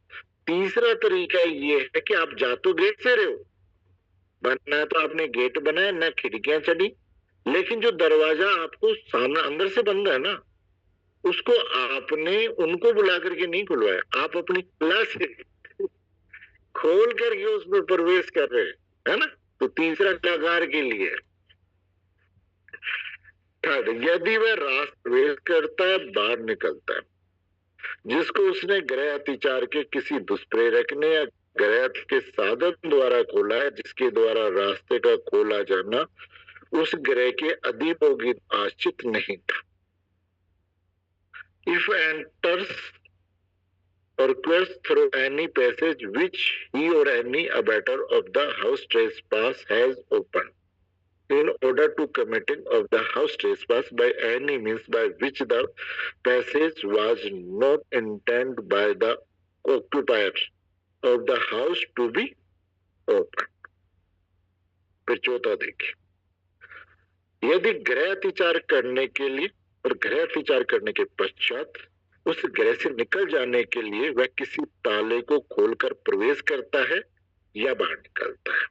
तीसरा तरीका ये है कि आप जा तो गेट से रहे हो, बनना तो आपने गेट बनाया, ना खिड़कियां चढ़ी, लेकिन जो दरवाजा आपको सामने अंदर से बंद है ना, उसको आपने उनको बुला करके नहीं खुलवाया, आप अपनी कला से खोल करके उसमें प्रवेश कर रहे है ना। तो तीसरा कलाकार के लिए। थर्ड, यदि वह रास्ता प्रवेश करता है बाहर निकलता है, जिसको उसने गृह अतिचार के किसी दुष्प्रेरक ने या गृह के साधन द्वारा खोला है, जिसके द्वारा रास्ते का खोला जाना उस गृह के अधीन आश्रित नहीं था। If enters or quits through any passage which he or any abettor of the house trespass has opened, in order to committing of the house trespass by any means by which the passage was not intended by the occupiers of the house to be opened. फिर चौथा देखिए, यदि गृह अतिचार करने के लिए और गृह अतिचार करने के पश्चात उस गृह से निकल जाने के लिए वह किसी ताले को खोलकर प्रवेश करता है या बाहर निकलता है।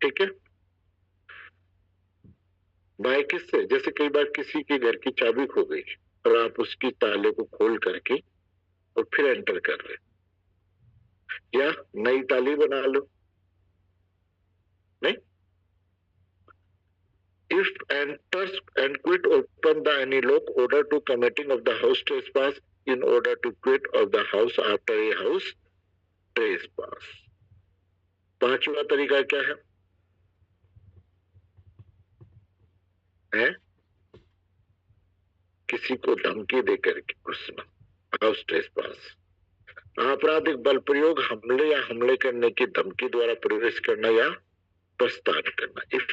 ठीक है, बाय किससे? जैसे कई बार किसी के घर की चाबी खो गई और आप उसकी ताले को खोल करके और फिर एंटर कर रहे, या नई ताली बना लो, नहीं? If enters and quit, open the any lock order to committing of the house trespass in order to quit of the house after a house trespass। पांचवा तरीका क्या है? किसी को धमकी देकर के घुसना, हाउस ट्रेसपास। आपराधिक बल प्रयोग, हमले या हमले करने की धमकी द्वारा प्रवेश करना या प्रस्थान करना। If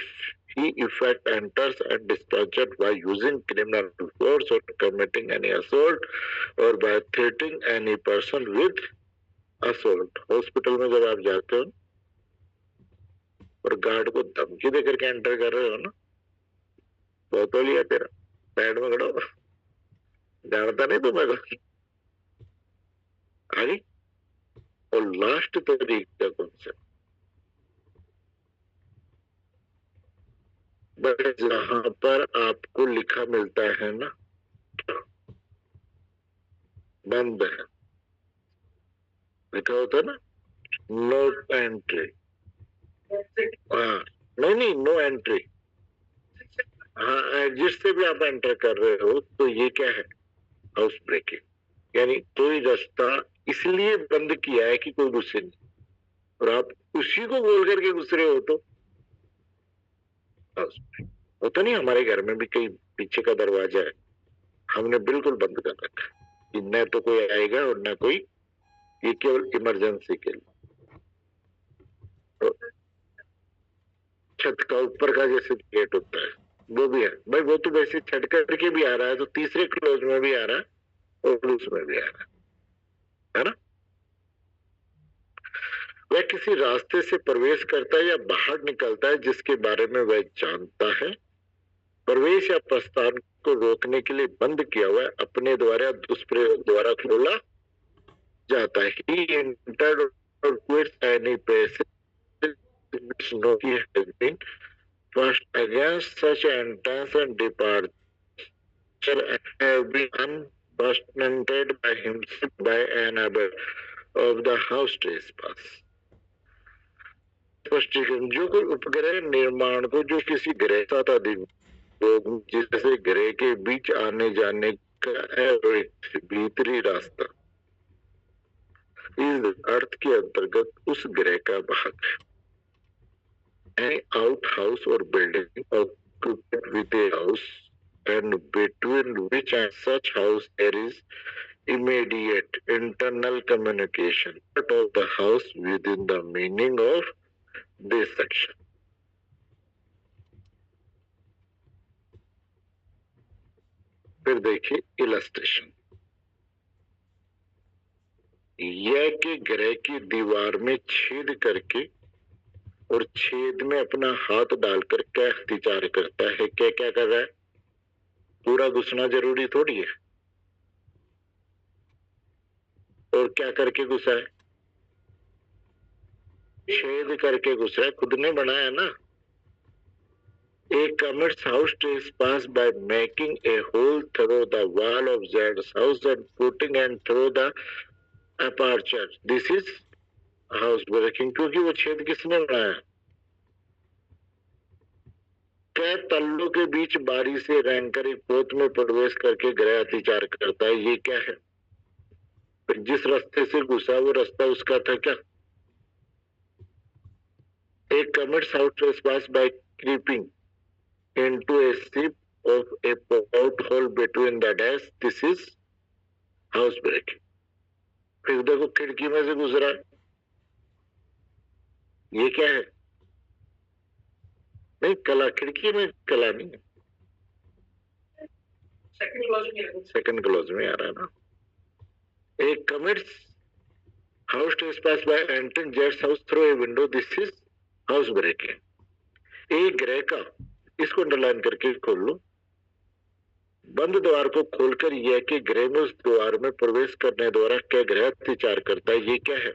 he effect enters and discharged by using criminal force or committing any assault or by threatening any person with assault। Hospital में जब आप जाते हो और गार्ड को धमकी देकर के एंटर कर रहे हो ना, बहुत हो लिया तेरा, साइड में खड़ो, जानता नहीं तुम्हें आगे। और लास्ट तरीका कौन सा? जहां पर आपको लिखा मिलता है ना बंद है, लिखा होता है ना नो एंट्री, हाँ नहीं नो एंट्री, हाँ जिससे भी आप एंटर कर रहे हो तो ये क्या है? House breaking. यानी कोई रास्ता इसलिए बंद किया है कि कोई घुसे नहीं, और आप उसी को बोल करके घुस रहे हो तो हाउस ब्रेकिंग होता नहीं। हमारे घर में भी कई पीछे का दरवाजा है, हमने बिल्कुल बंद कर रखा है कि न तो कोई आएगा और न कोई, ये केवल इमरजेंसी के लिए। तो छत का ऊपर का जैसे गेट होता है वो भी है भाई, वो तो वैसे छत करके भी आ रहा है, तो तीसरे क्लोज में भी आ रहा है और उसमें भी आ रहा है ना। वह किसी रास्ते से प्रवेश करता है या बाहर निकलता है जिसके बारे में वह जानता है प्रवेश या प्रस्थान को रोकने के लिए बंद किया हुआ है, अपने द्वारा दुष्प्रयोग द्वारा खोला जाता है। He entered or quits any place which no he has been first against such entrance and departure have been unprecedented by himself by another of the house trespass। स्पष्टीकरण, जो कोई उपग्रह निर्माण को जो किसी ग्रह तथा जैसे ग्रह के बीच आने जाने का भीतरी रास्ता इस अर्थ के अंतर्गत उस ग्रह का भाग है। Any outhouse or building occupied with a house and between which and such house there is immediate internal communication part of the house within the meaning of this section। फिर देखिए इलस्ट्रेशन, यह कि ग्रह की दीवार में छेद करके और छेद में अपना हाथ डालकर क्या अत्याचार करता है, क्या क्या कर रहा है? पूरा घुसना जरूरी थोड़ी है, और क्या करके घुसा है? छेद करके घुसा है, खुद ने बनाया ना। A commits house trespass by making a hole through the wall of Z's house and putting and through the aperture, this is house breaking। क्योंकि वो छेद किसने बनाया? क्या तल्लों के बीच बारी से रैंकर एक पोत में प्रवेश करके गृह अत्याचार करता है, ये क्या है? जिस रास्ते से घुसा वो रास्ता उसका था क्या? एक commits house trespass by creeping into a ship of a porthole between the dash, this is house breaking। फिर देखो खिड़की में से गुजरा, ये क्या है? नहीं कला, खिड़की में कला नहीं, सेकंड क्लॉज में आ रहा है ना। एक commits house trespass by entering Z's house through a window, this is house breaking। एक ग्रह का, इसको अंडरलाइन करके खोल लो, बंद द्वार को खोलकर यह कि गृह में उस द्वार में प्रवेश करने द्वारा क्या गृह अत्याचार करता है, ये क्या है?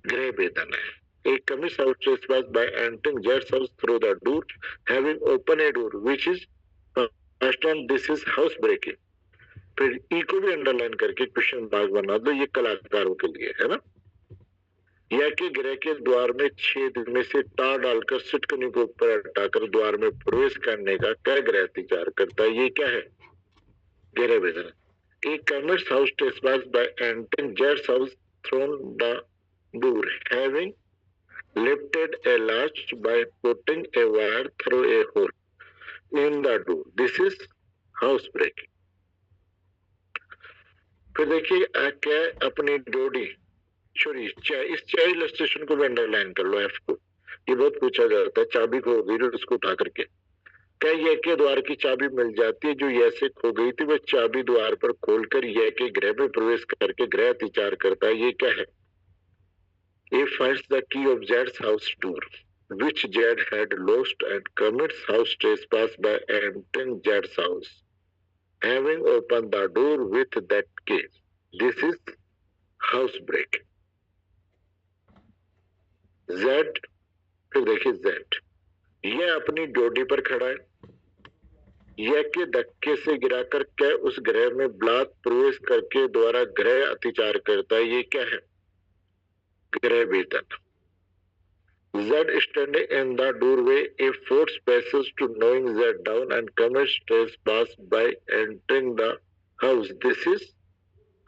गृह वेदन है. A commits out trespass by entering Jed's house through the door, having opened a door which is first on this is house breaking. फिर ई को भी अंडरलाइन करके क्वेश्चन मार्क बना दो, ये कलाकारों के लिए है ना. या कि गृह के द्वार में छेद में से तार डालकर सिटकनी को ऊपर हटाकर द्वार में प्रवेश करने का क्या गृह अत्याचार करता है, ये क्या है? गृह वेदन. A commits house trespass by entering Jed's house through the door, having lifted a latch by putting a wire through a hole in the door. This is house breaking. फिर देखिए क्या अपनी डोडी सॉरी इस चाय इलस्ट्रेशन को भी underline कर लो, F को. ये बहुत पूछा जाता है. चाबी खो गई उसको उठा करके क्या यह के द्वार की चाबी मिल जाती है जो यह से खो गई थी, वह चाबी द्वार पर खोलकर यह के गृह में प्रवेश करके गृह अत्याचार करता है, ये क्या है? A finds the key of Jed's house door, which Jed had lost, and commits house trespass by entering Jed's house, having opened the door with that key. This is house breaking. Jed, फिर देखिए Jed, यह अपनी डोडी पर खड़ा है, यह के धक्के से गिराकर क्या उस गृह में बलात् प्रवेश करके द्वारा गृह अत्याचार करता है, ये क्या है? गृह वेदन. Z standing in the doorway, a force passes to knowing Z down and commits trespass by entering the house. This is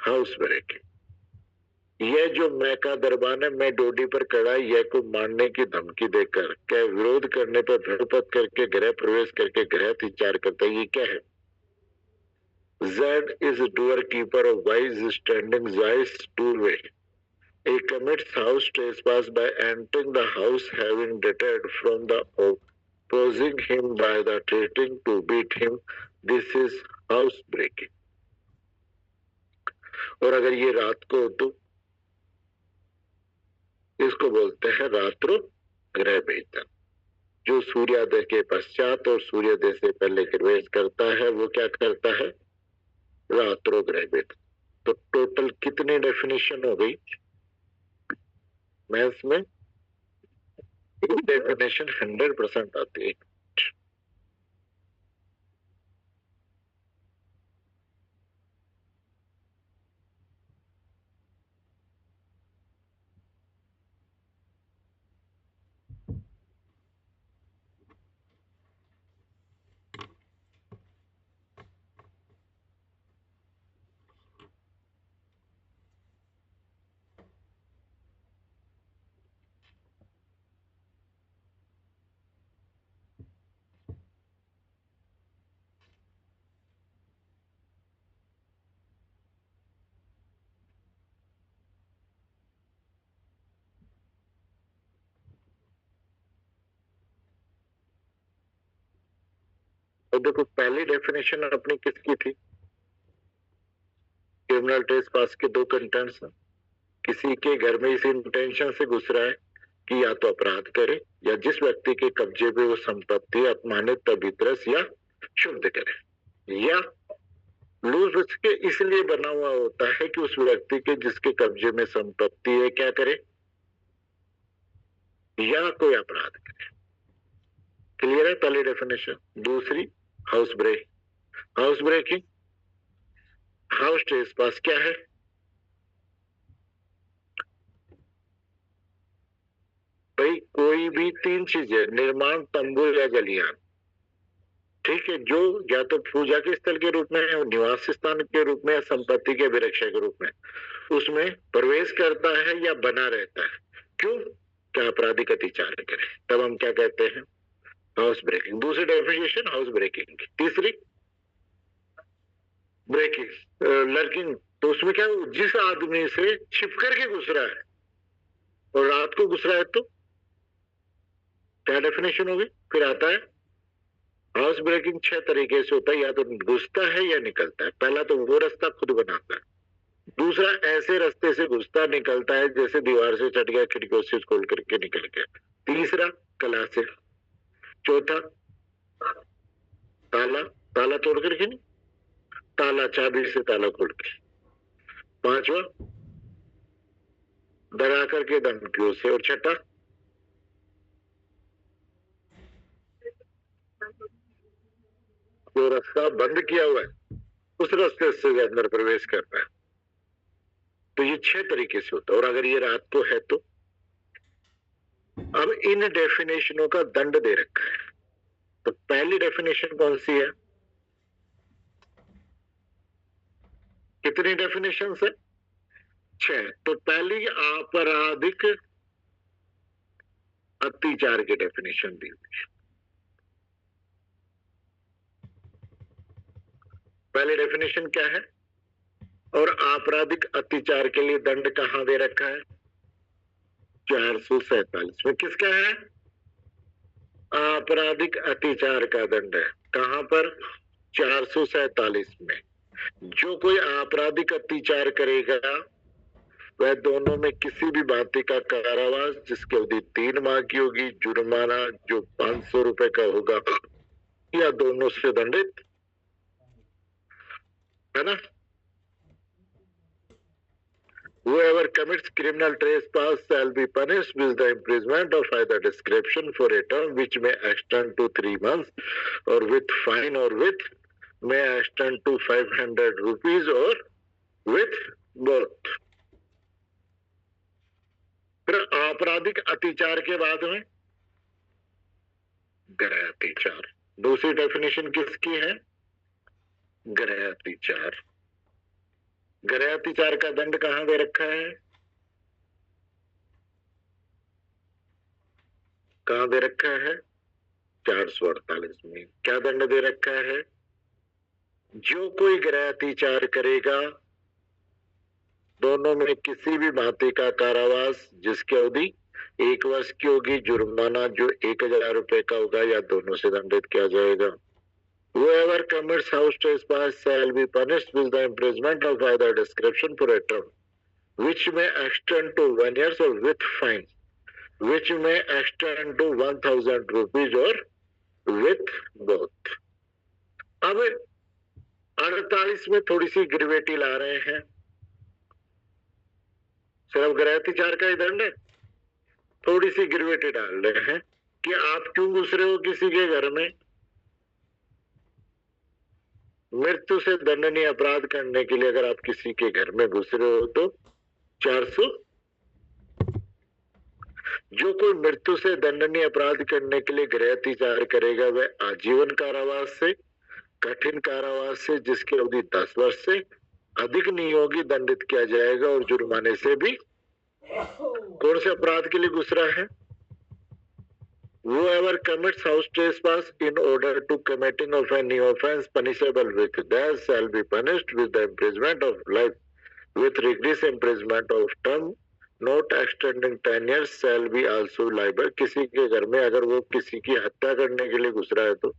house breaking. यह जो मैं का दरबान है, मैं डोडी पर खड़ा है, यह को मारने की धमकी देकर क्या विरोध करने पर भड़पत करके गृह प्रवेश करके गृह अत्याचार करता है, ये क्या है? Z is door keeper of Y is standing Z's doorway. He commits house trespass by entering the house, having deterred from the opposing him by the threatening to beat him. This is house breaking. और अगर ये रात को हो तो इसको बोलते हैं रात्रो गृह वेदन. जो सूर्योदय के पश्चात और सूर्योदय से पहले प्रवेश करता है वो क्या करता है? रात्रो गृह वेदन. तो टोटल कितनी डेफिनेशन हो गई? मैथ्स में डेफिनेशन 100% आती है. तो देखो पहली डेफिनेशन अपनी किसकी थी? क्रिमिनल ट्रेसपास के दो कंटेंट्स. किसी के घर में इस इंटेंशन से घुस रहा है कि या तो अपराध करे या जिस व्यक्ति के कब्जे में वो संपत्ति अपमानित अभित्रस या शुद्ध करे, या लूज उसके इसलिए बना हुआ होता है कि उस व्यक्ति के जिसके कब्जे में संपत्ति है क्या करे या कोई अपराध करे. क्लियर है पहली डेफिनेशन. दूसरी हाउस ब्रेकिंग. हाउस ट्रेसपास क्या है? भाई कोई भी तीन चीजें, निर्माण, तंबू या गलियान, ठीक है, जो या तो पूजा के स्थल के रूप में, निवास स्थान के रूप में या संपत्ति के अभिरक्षा के रूप में उसमें प्रवेश करता है या बना रहता है. क्यों? क्या आपराधिक अत्याचार करे, तब हम क्या कहते हैं? House breaking. दूसरी डेफिनेशन हाउस ब्रेकिंग. तीसरी ब्रेकिंग लर्किंग. तो उसमें क्या, जिस आदमी से छिप करके घुस रहा है और रात को घुस रहा है तो क्या डेफिनेशन होगी? फिर आता है हाउस ब्रेकिंग 6 तरीके से होता है. या तो घुसता है या निकलता है. पहला तो वो रास्ता खुद बनाता है. दूसरा ऐसे रास्ते से घुसता निकलता है जैसे दीवार से चढ़ गया, खिड़कियों से खोल करके निकल गया. तीसरा कला से. चौथा ताला तोड़ करके नहीं, ताला, चाबी से ताला खोल के। पांचवा, डरा करके धमकियों से। और छठा, जो रास्ता बंद किया हुआ है उस रास्ते से अंदर प्रवेश करना है। तो ये 6 तरीके से होता है। और अगर ये रात को है तो अब इन डेफिनेशनों का दंड दे रखा है। तो पहली डेफिनेशन कौन सी है? कितनी डेफिनेशन है? 6। तो पहली आपराधिक अत्याचार की डेफिनेशन दी हुई है। पहली डेफिनेशन क्या है? और आपराधिक अत्याचार के लिए दंड कहां दे रखा है? 447 में। किसका है? आपराधिक अत्याचार का दंड है। कहां पर? 447 में। जो कोई आपराधिक अत्याचार करेगा वह दोनों में किसी भी भांति का कारावास जिसकी अवधि 3 माह की होगी, जुर्माना जो 500 रुपए का होगा, या दोनों से दंडित है ना। Whoever commits criminal trespass shall be punished with the imprisonment of either description for a term which may extend to 3 months, or with fine, or with may extend to 500 rupees, or with both। फिर आपराधिक अत्याचार के बाद में गृह अत्याचार। दूसरी definition किसकी है? गृह अत्याचार। गृह अत्याचार का दंड कहां दे रखा है? कहां दे रखा है? 448 में। क्या दंड दे रखा है? जो कोई गृह अत्याचार करेगा दोनों में किसी भी भांति का कारावास जिसकी अवधि 1 वर्ष की होगी, जुर्माना जो 1000 रुपए का होगा, या दोनों से दंडित किया जाएगा। Whoever commits house trespass shall be punished with the imprisonment of either description for a term which may extend to 1 year, or with fines which may extend to 1000 rupees, or with both। अब 48 में थोड़ी सी गिरवेटी ला रहे हैं। सिर्फ गृह अत्याचार का ही दंड है, थोड़ी सी गिरवेटी डाल रहे हैं कि आप क्यों घुस रहे हो किसी के घर में। मृत्यु से दंडनीय अपराध करने के लिए अगर आप किसी के घर में घुस रहे हो तो 400। जो कोई मृत्यु से दंडनीय अपराध करने के लिए गृह अत्याचार करेगा वह आजीवन कारावास से, कठिन कारावास से जिसकी अवधि 10 वर्ष से अधिक नहीं होगी दंडित किया जाएगा, और जुर्माने से भी। कौन से अपराध के लिए घुस रहा है? Whoever commits house trespass in order to committing of any offense punishable with death shall be punished with the imprisonment of life with rigorous imprisonment of term not extending 10 years shall be also liable। किसी के घर में अगर वो किसी की हत्या करने के लिए घुस रहा है तो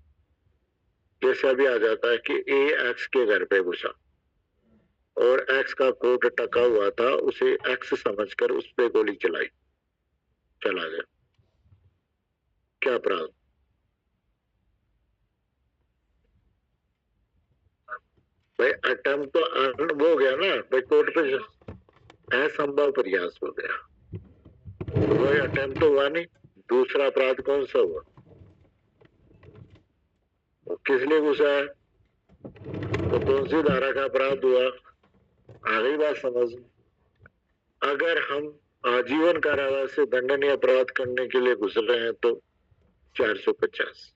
जैसा भी आ जाता है कि ए एक्स के घर पे घुसा और एक्स का कोट टका हुआ था, उसे एक्स समझकर उस पे गोली चलाई, चला गया। क्या अपराध? भाई अटेम्प्ट तो वो हो गया ना भाई, कोर्ट पे असंभव प्रयास हो गया, वही अटेम्प्ट तो हुआ नहीं। दूसरा अपराध कौन सा हुआ? किस लिए घुसा है? तो कौन सी धारा का अपराध हुआ? आ गई बात समझ। अगर हम आजीवन कारावास से दंडनीय अपराध करने के लिए घुस रहे हैं तो 450।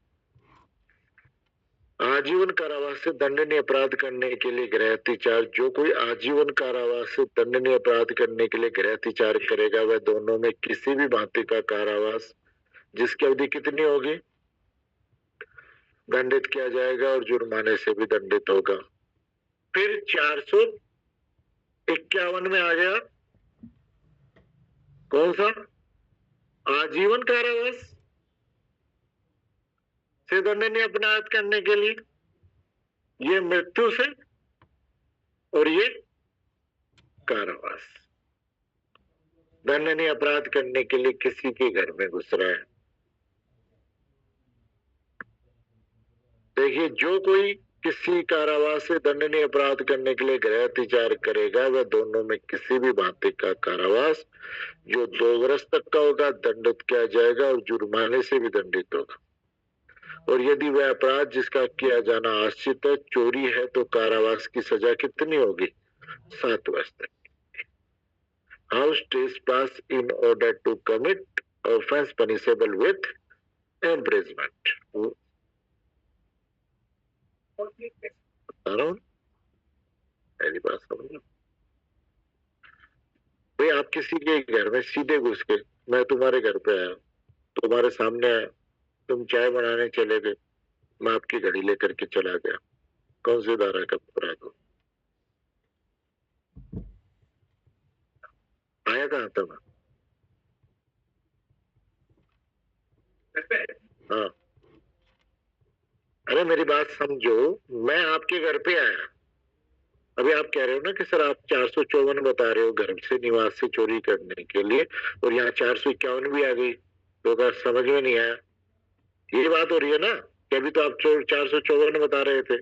आजीवन कारावास से दंडनीय अपराध करने के लिए गृह अत्याचार। जो कोई आजीवन कारावास से दंडनीय अपराध करने के लिए गृह अत्याचार करेगा वह दोनों में किसी भी भांति का कारावास जिसकी अवधि कितनी होगी दंडित किया जाएगा, और जुर्माने से भी दंडित होगा। फिर 451 में आ गया कौन सा? आजीवन कारावास से दंडनीय अपराध करने के लिए, ये मृत्यु से और ये कारावास। दंडनीय अपराध करने के लिए किसी के घर में घुस रहा है। देखिए, जो कोई किसी कारावास से दंडनीय अपराध करने के लिए गृह अत्याचार करेगा वह दोनों में किसी भी भांति का कारावास जो 2 वर्ष तक का होगा दंडित किया जाएगा और जुर्माने से भी दंडित होगा। और यदि वह अपराध जिसका किया जाना आश्रित है चोरी है तो कारावास की सजा कितनी होगी? 7 वर्ष तक। House trespass in order to commit offense punishable with imprisonment। बता रहा हूँ, मेरी बात समझ। भाई आप किसी के घर में सीधे घुस के, मैं तुम्हारे घर पे आया, तुम्हारे सामने आया, तुम चाय बनाने चले गए, मैं आपकी घड़ी लेकर के चला गया, कौन सी धारा का अपराध हो? आया कहाँ था मैं? हाँ, अरे मेरी बात समझो, मैं आपके घर पे आया, अभी आप कह रहे हो ना कि सर आप 454 बता रहे हो घर से निवास से चोरी करने के लिए और यहाँ 451 भी आ गई, तो क्या समझ में नहीं आया? ये बात हो रही है ना कि अभी तो आप 454 बता रहे थे,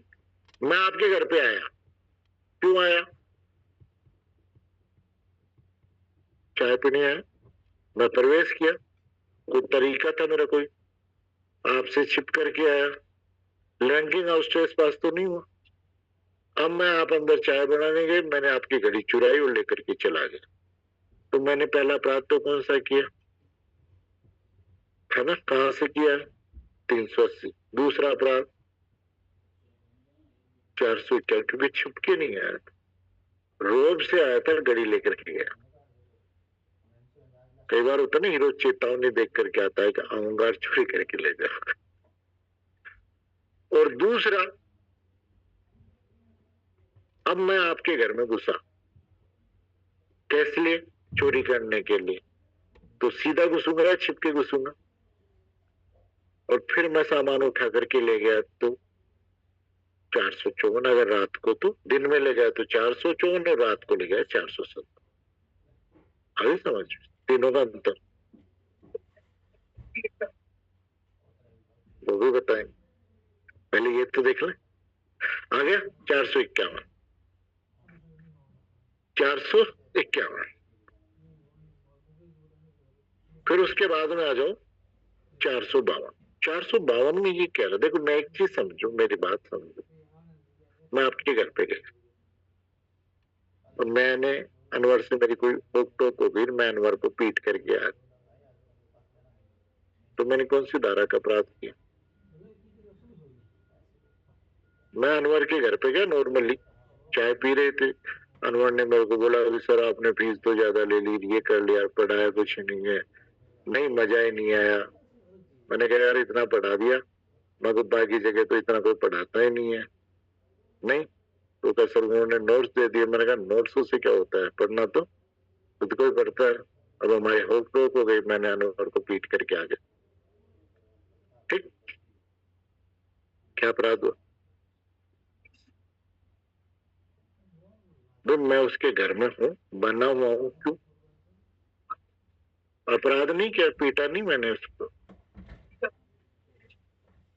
मैं आपके घर पे आया, क्यों आया? चाय पीने आया, मैं प्रवेश किया, कोई तरीका था मेरा कोई, आपसे छिप करके आया, रैंकिंग हाउस पास तो नहीं हुआ। अब मैं आप अंदर चाय बनाने गए, मैंने आपकी घड़ी चुराई और लेकर के चला गया, तो मैंने पहला अपराध तो कौन सा किया है ना? कहां से किया? 380। दूसरा अपराध 451, क्योंकि छुप के नहीं आया, रोब से आया था, घड़ी लेकर के गया। कई बार होता ना हीरो चेतावनी देख करके आता है कि आऊंगा चोरी करके ले जाओ। और दूसरा, अब मैं आपके घर में घुसा, कैसे लिए? चोरी करने के लिए, तो सीधा घुसूंगा या छिप के घुसूंगा? और फिर मैं सामान उठा करके ले गया तो 454, अगर रात को तो दिन में ले गया तो 454 और रात को ले गया 470। आगे समझ, तीनों का अंतर वो भी बताएं, पहले ये तो देख लें। आ गया 451, 451, फिर उसके बाद में आ जाओ 452। 452 में ये कह रहा, देखो मैं एक चीज समझो, मेरी बात समझो, मैं आपके घर पे गया और मैंने अनवर से मेरी कोई रोक टोक हो गई, मैं अनवर को पीट कर गया, तो मैंने कौन सी धारा का अपराध किया? मैं अनवर के घर पे गया, नॉर्मली चाय पी रहे थे, अनवर ने मेरे को बोला सर आपने फीस तो ज्यादा ले ली, ये कर लिया, पढ़ाया कुछ नहीं है, नहीं मजा ही नहीं आया। मैंने कहा यार इतना पढ़ा दिया, मैं तो बाकी जगह तो इतना कोई पढ़ाता ही नहीं है। नहीं, तो क्या सर उन्होंने नोट्स दे दिए। मैंने कहा नोट्स से क्या होता है, पढ़ना तो खुद को ही पढ़ता है। अब हमारी होक टोक हो गई, मैंने अनवर को पीट करके आ गया। ठीक, क्या अपराध हुआ? तो मैं उसके घर में हूँ, बना हुआ हूँ, क्यों? अपराध नहीं किया, पीटा नहीं मैंने उसको,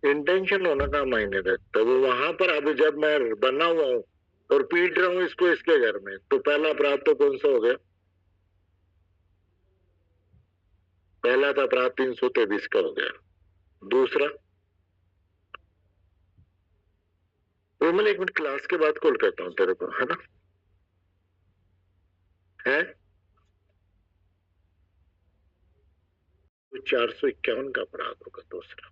इंटेंशन होना का मायने रखता है। वो वहां पर, अब जब मैं बना हुआ हूँ और पीट रहा हूँ इसको इसके घर में, तो पहला अपराध तो कौन सा हो गया? पहला था अपराध 323 का हो गया। दूसरा, वो मैं 1 मिनट क्लास के बाद कॉल करता हूँ तेरे को, है ना? है तो 451 का अपराध होगा दूसरा।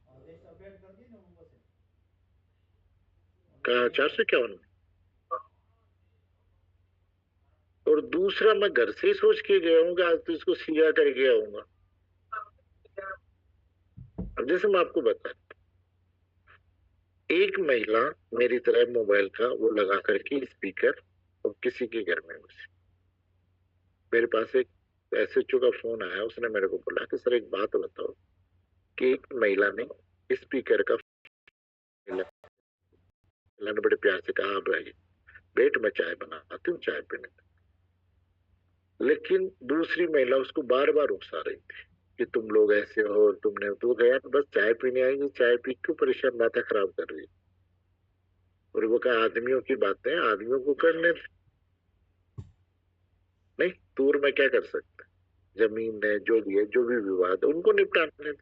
कहा 451 में। और दूसरा, मैं घर से ही सोच के गया हूँ आज तो इसको सिया करके आऊंगा। अब जैसे मैं आपको बता, एक महिला मेरी तरह मोबाइल का वो लगा करके स्पीकर और किसी के घर में घुसी। मेरे पास एक एसएचओ का फोन आया, उसने मेरे को बोला कि सर एक बात बताओ कि एक महिला ने स्पीकर का, महिला ने बड़े प्यार से कहा भाई बेट मैं चाय बनाती हूँ, चाय पीने। लेकिन दूसरी महिला उसको बार बार उकसा रही थी कि तुम लोग ऐसे हो और तुमने, तो गया बस चाय पीने आएगी, चाय पी क्यों परेशान, माथा खराब कर रही है। और वो कहा आदमियों की बातें आदमियों को करने दे। नहीं, दूर में क्या कर सकते, जमीन है जो भी है, जो भी विवाद है उनको निपटाने दे।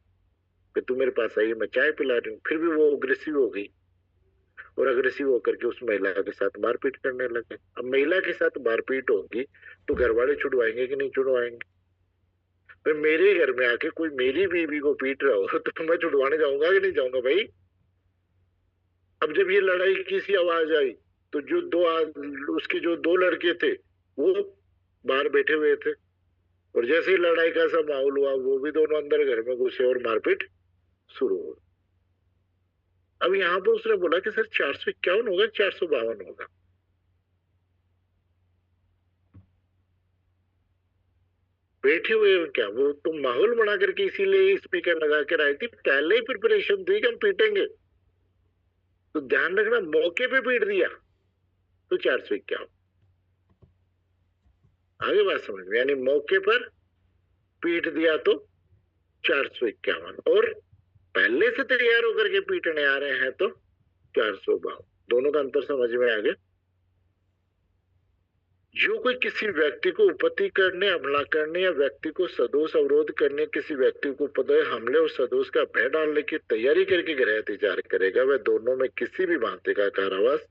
फिर तू मेरे पास आई, मैं चाय पिला रही हूँ, फिर भी वो अग्रेसिव हो गई और अग्रेसिव होकर के उस महिला के साथ मारपीट करने लगे। अब महिला के साथ मारपीट होगी तो घर वाले छुड़वाएंगे कि नहीं छुड़वाएंगे? फिर मेरे घर में आके कोई मेरी बीवी को पीट रहा हो तो मैं छुड़वाने जाऊंगा कि नहीं जाऊंगा भाई? अब जब ये लड़ाई की सी आवाज आई तो उसके जो दो लड़के थे वो बाहर बैठे हुए थे, और जैसे ही लड़ाई का सा माहौल हुआ वो भी दोनों अंदर घर में घुसे और मारपीट शुरू हो गई। अब यहाँ पर उसने बोला कि सर 451 होगा 452 होगा। बैठे हुए हो क्या? वो तुम माहौल बना करके इसीलिए स्पीकर लगा कर आई थी, पहले ही प्रिपरेशन थी कि हम पीटेंगे, तो ध्यान रखना मौके पे पीट दिया तो 451। आगे बात समझ में, यानी मौके पर पीट दिया तो 451, और पहले से तैयार होकर के पीटने आ रहे हैं तो 452। दोनों का अंतर समझ में आ गया? जो कोई किसी व्यक्ति को उपत्ति करने, हमला करने या व्यक्ति को सदोष अवरोध करने, किसी व्यक्ति को उपद्रव, हमले और सदोष का भय डालने की तैयारी करके गृह अतिचार करेगा, वह दोनों में किसी भी भांति का कारावास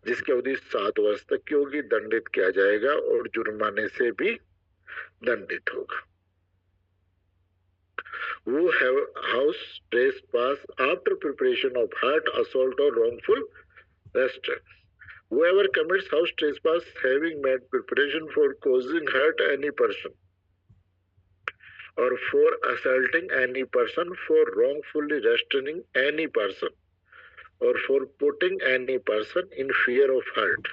जिसकी अवधि 7 वर्ष तक की होगी दंडित किया जाएगा और जुर्माने से भी दंडित होगा। Who have house trespass after preparation of hurt, assault or wrongful restraint. Whoever commits house trespass having made preparation for causing hurt any person or for assaulting any person, for wrongfully restraining any person or for putting any person in fear of hurt,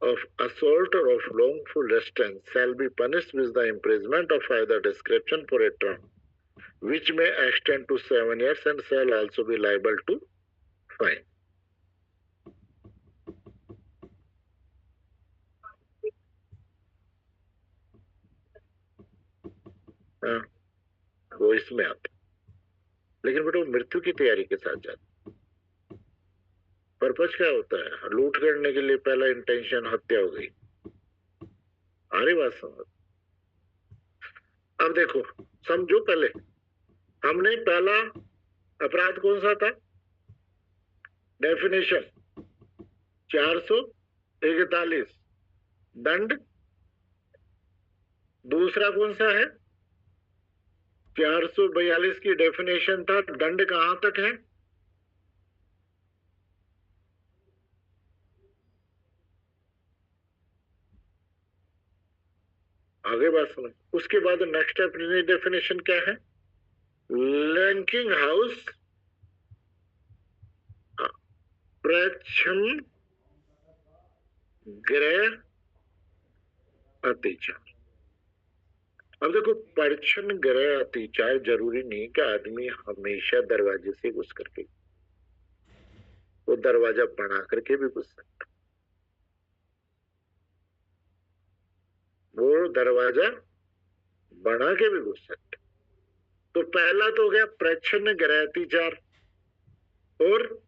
of assault or of wrongful restraint shall be punished with the imprisonment of either description for a term which may extend to 7 years and shall also be liable to fine. हाँ, वो इसमें आता, लेकिन बेटा वो मृत्यु की तैयारी के साथ जाता। पर्पज क्या होता है? लूट करने के लिए पहला इंटेंशन हत्या हो गई। अरे बात समझ। अब देखो, समझो, पहले हमने पहला अपराध कौन सा था? डेफिनेशन 441 दंड। दूसरा कौन सा है? 442 की डेफिनेशन था दंड कहां तक है? आगे बात समझ। उसके बाद नेक्स्ट डेफिनेशन क्या है? लैंकिंग हाउस प्रच्छन्न गृह अतिचार। अब देखो, प्रच्छन्न गृह अतिचार जरूरी नहीं कि आदमी हमेशा दरवाजे से घुस करके, वो दरवाजा बना करके भी घुस सकता, वो दरवाजा बना के भी घुस सकता। तो पहला तो हो गया प्रच्छन्न गृह अतिचार, और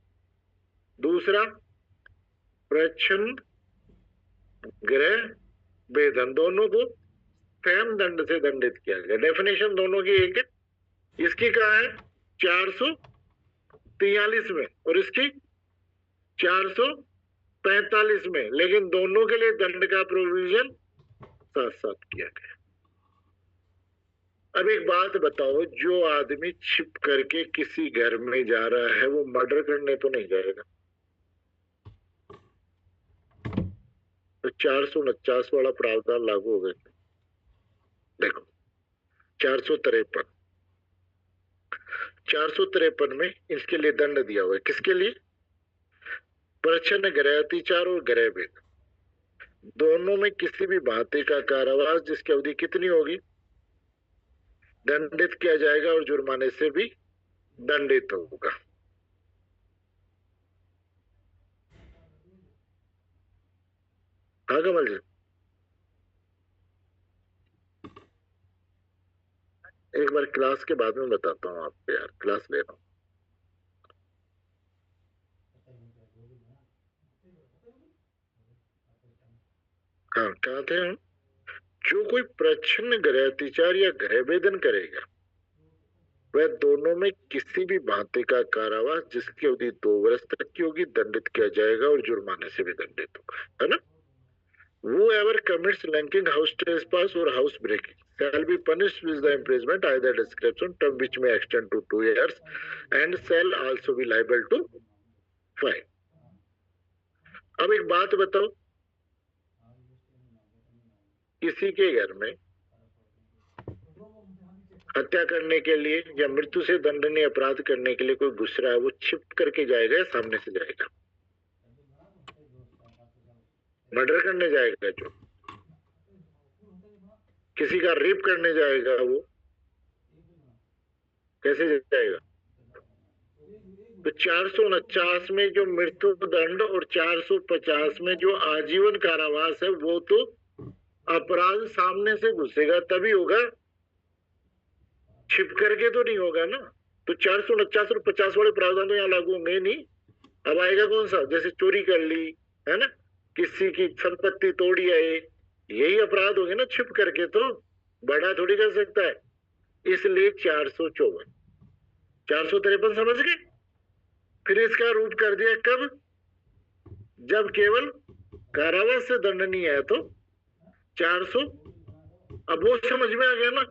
दूसरा प्रच्छन्न गृह वेधन। दोनों को सेम दंड से दंडित किया गया। डेफिनेशन दोनों की एक है। इसकी कहा है 443 में और इसकी 445 में, लेकिन दोनों के लिए दंड का प्रोविजन साथ साथ किया गया। अब एक बात बताओ, जो आदमी छिप करके किसी घर में जा रहा है वो मर्डर करने तो नहीं जाएगा? तो 449 वाला प्रावधान लागू हो गया। देखो 453 में इसके लिए दंड दिया हुआ है। किसके लिए? प्रच्छन्न गृह अतिचार और गृह भेद, दोनों में किसी भी भांति का कारावास जिसकी अवधि कितनी होगी दंडित किया जाएगा और जुर्माने से भी दंडित होगा। हाँ कमल जी, एक बार क्लास के बाद में बताता हूँ आपको, यार क्लास ले रहा हूँ। हाँ, कहाँ थे हम? जो कोई प्रच्छन्न गृह अतिचार या गृह वेदन करेगा वह दोनों में किसी भी भांति का कारावास जिसकी अवधि 2 वर्ष तक की होगी दंडित किया जाएगा और जुर्माने से भी दंडित होगा, है ना? Whoever commits linking house trespass or house breaking shall be punished with the imprisonment either description term which may extend to 2 years and shall also be liable to fine. अब एक बात बताओ, किसी के घर में हत्या करने के लिए या मृत्यु से दंडनीय अपराध करने के लिए कोई घुस रहा है, वो छिप करके जाएगा या सामने से जाएगा? मर्डर करने जाएगा, जो किसी का रेप करने जाएगा वो कैसे जाएगा? तो 449 में जो मृत्यु दंड और 450 में जो आजीवन कारावास है वो तो अपराध सामने से घुसेगा तभी होगा, छिप करके तो नहीं होगा ना। तो 449 और 50 वाले प्रावधान तो यहाँ लागू होंगे नहीं। अब आएगा कौन सा? जैसे चोरी कर ली, है ना, किसी की संपत्ति तोड़ी आए, यही अपराध होंगे ना छिप करके, तो बड़ा थोड़ी कर सकता है। इसलिए 454 453 समझ गए? फिर इसका रूप कर दिया कब? जब केवल कारावास से दंडनीय है तो 400। अब वो समझ में आ गया ना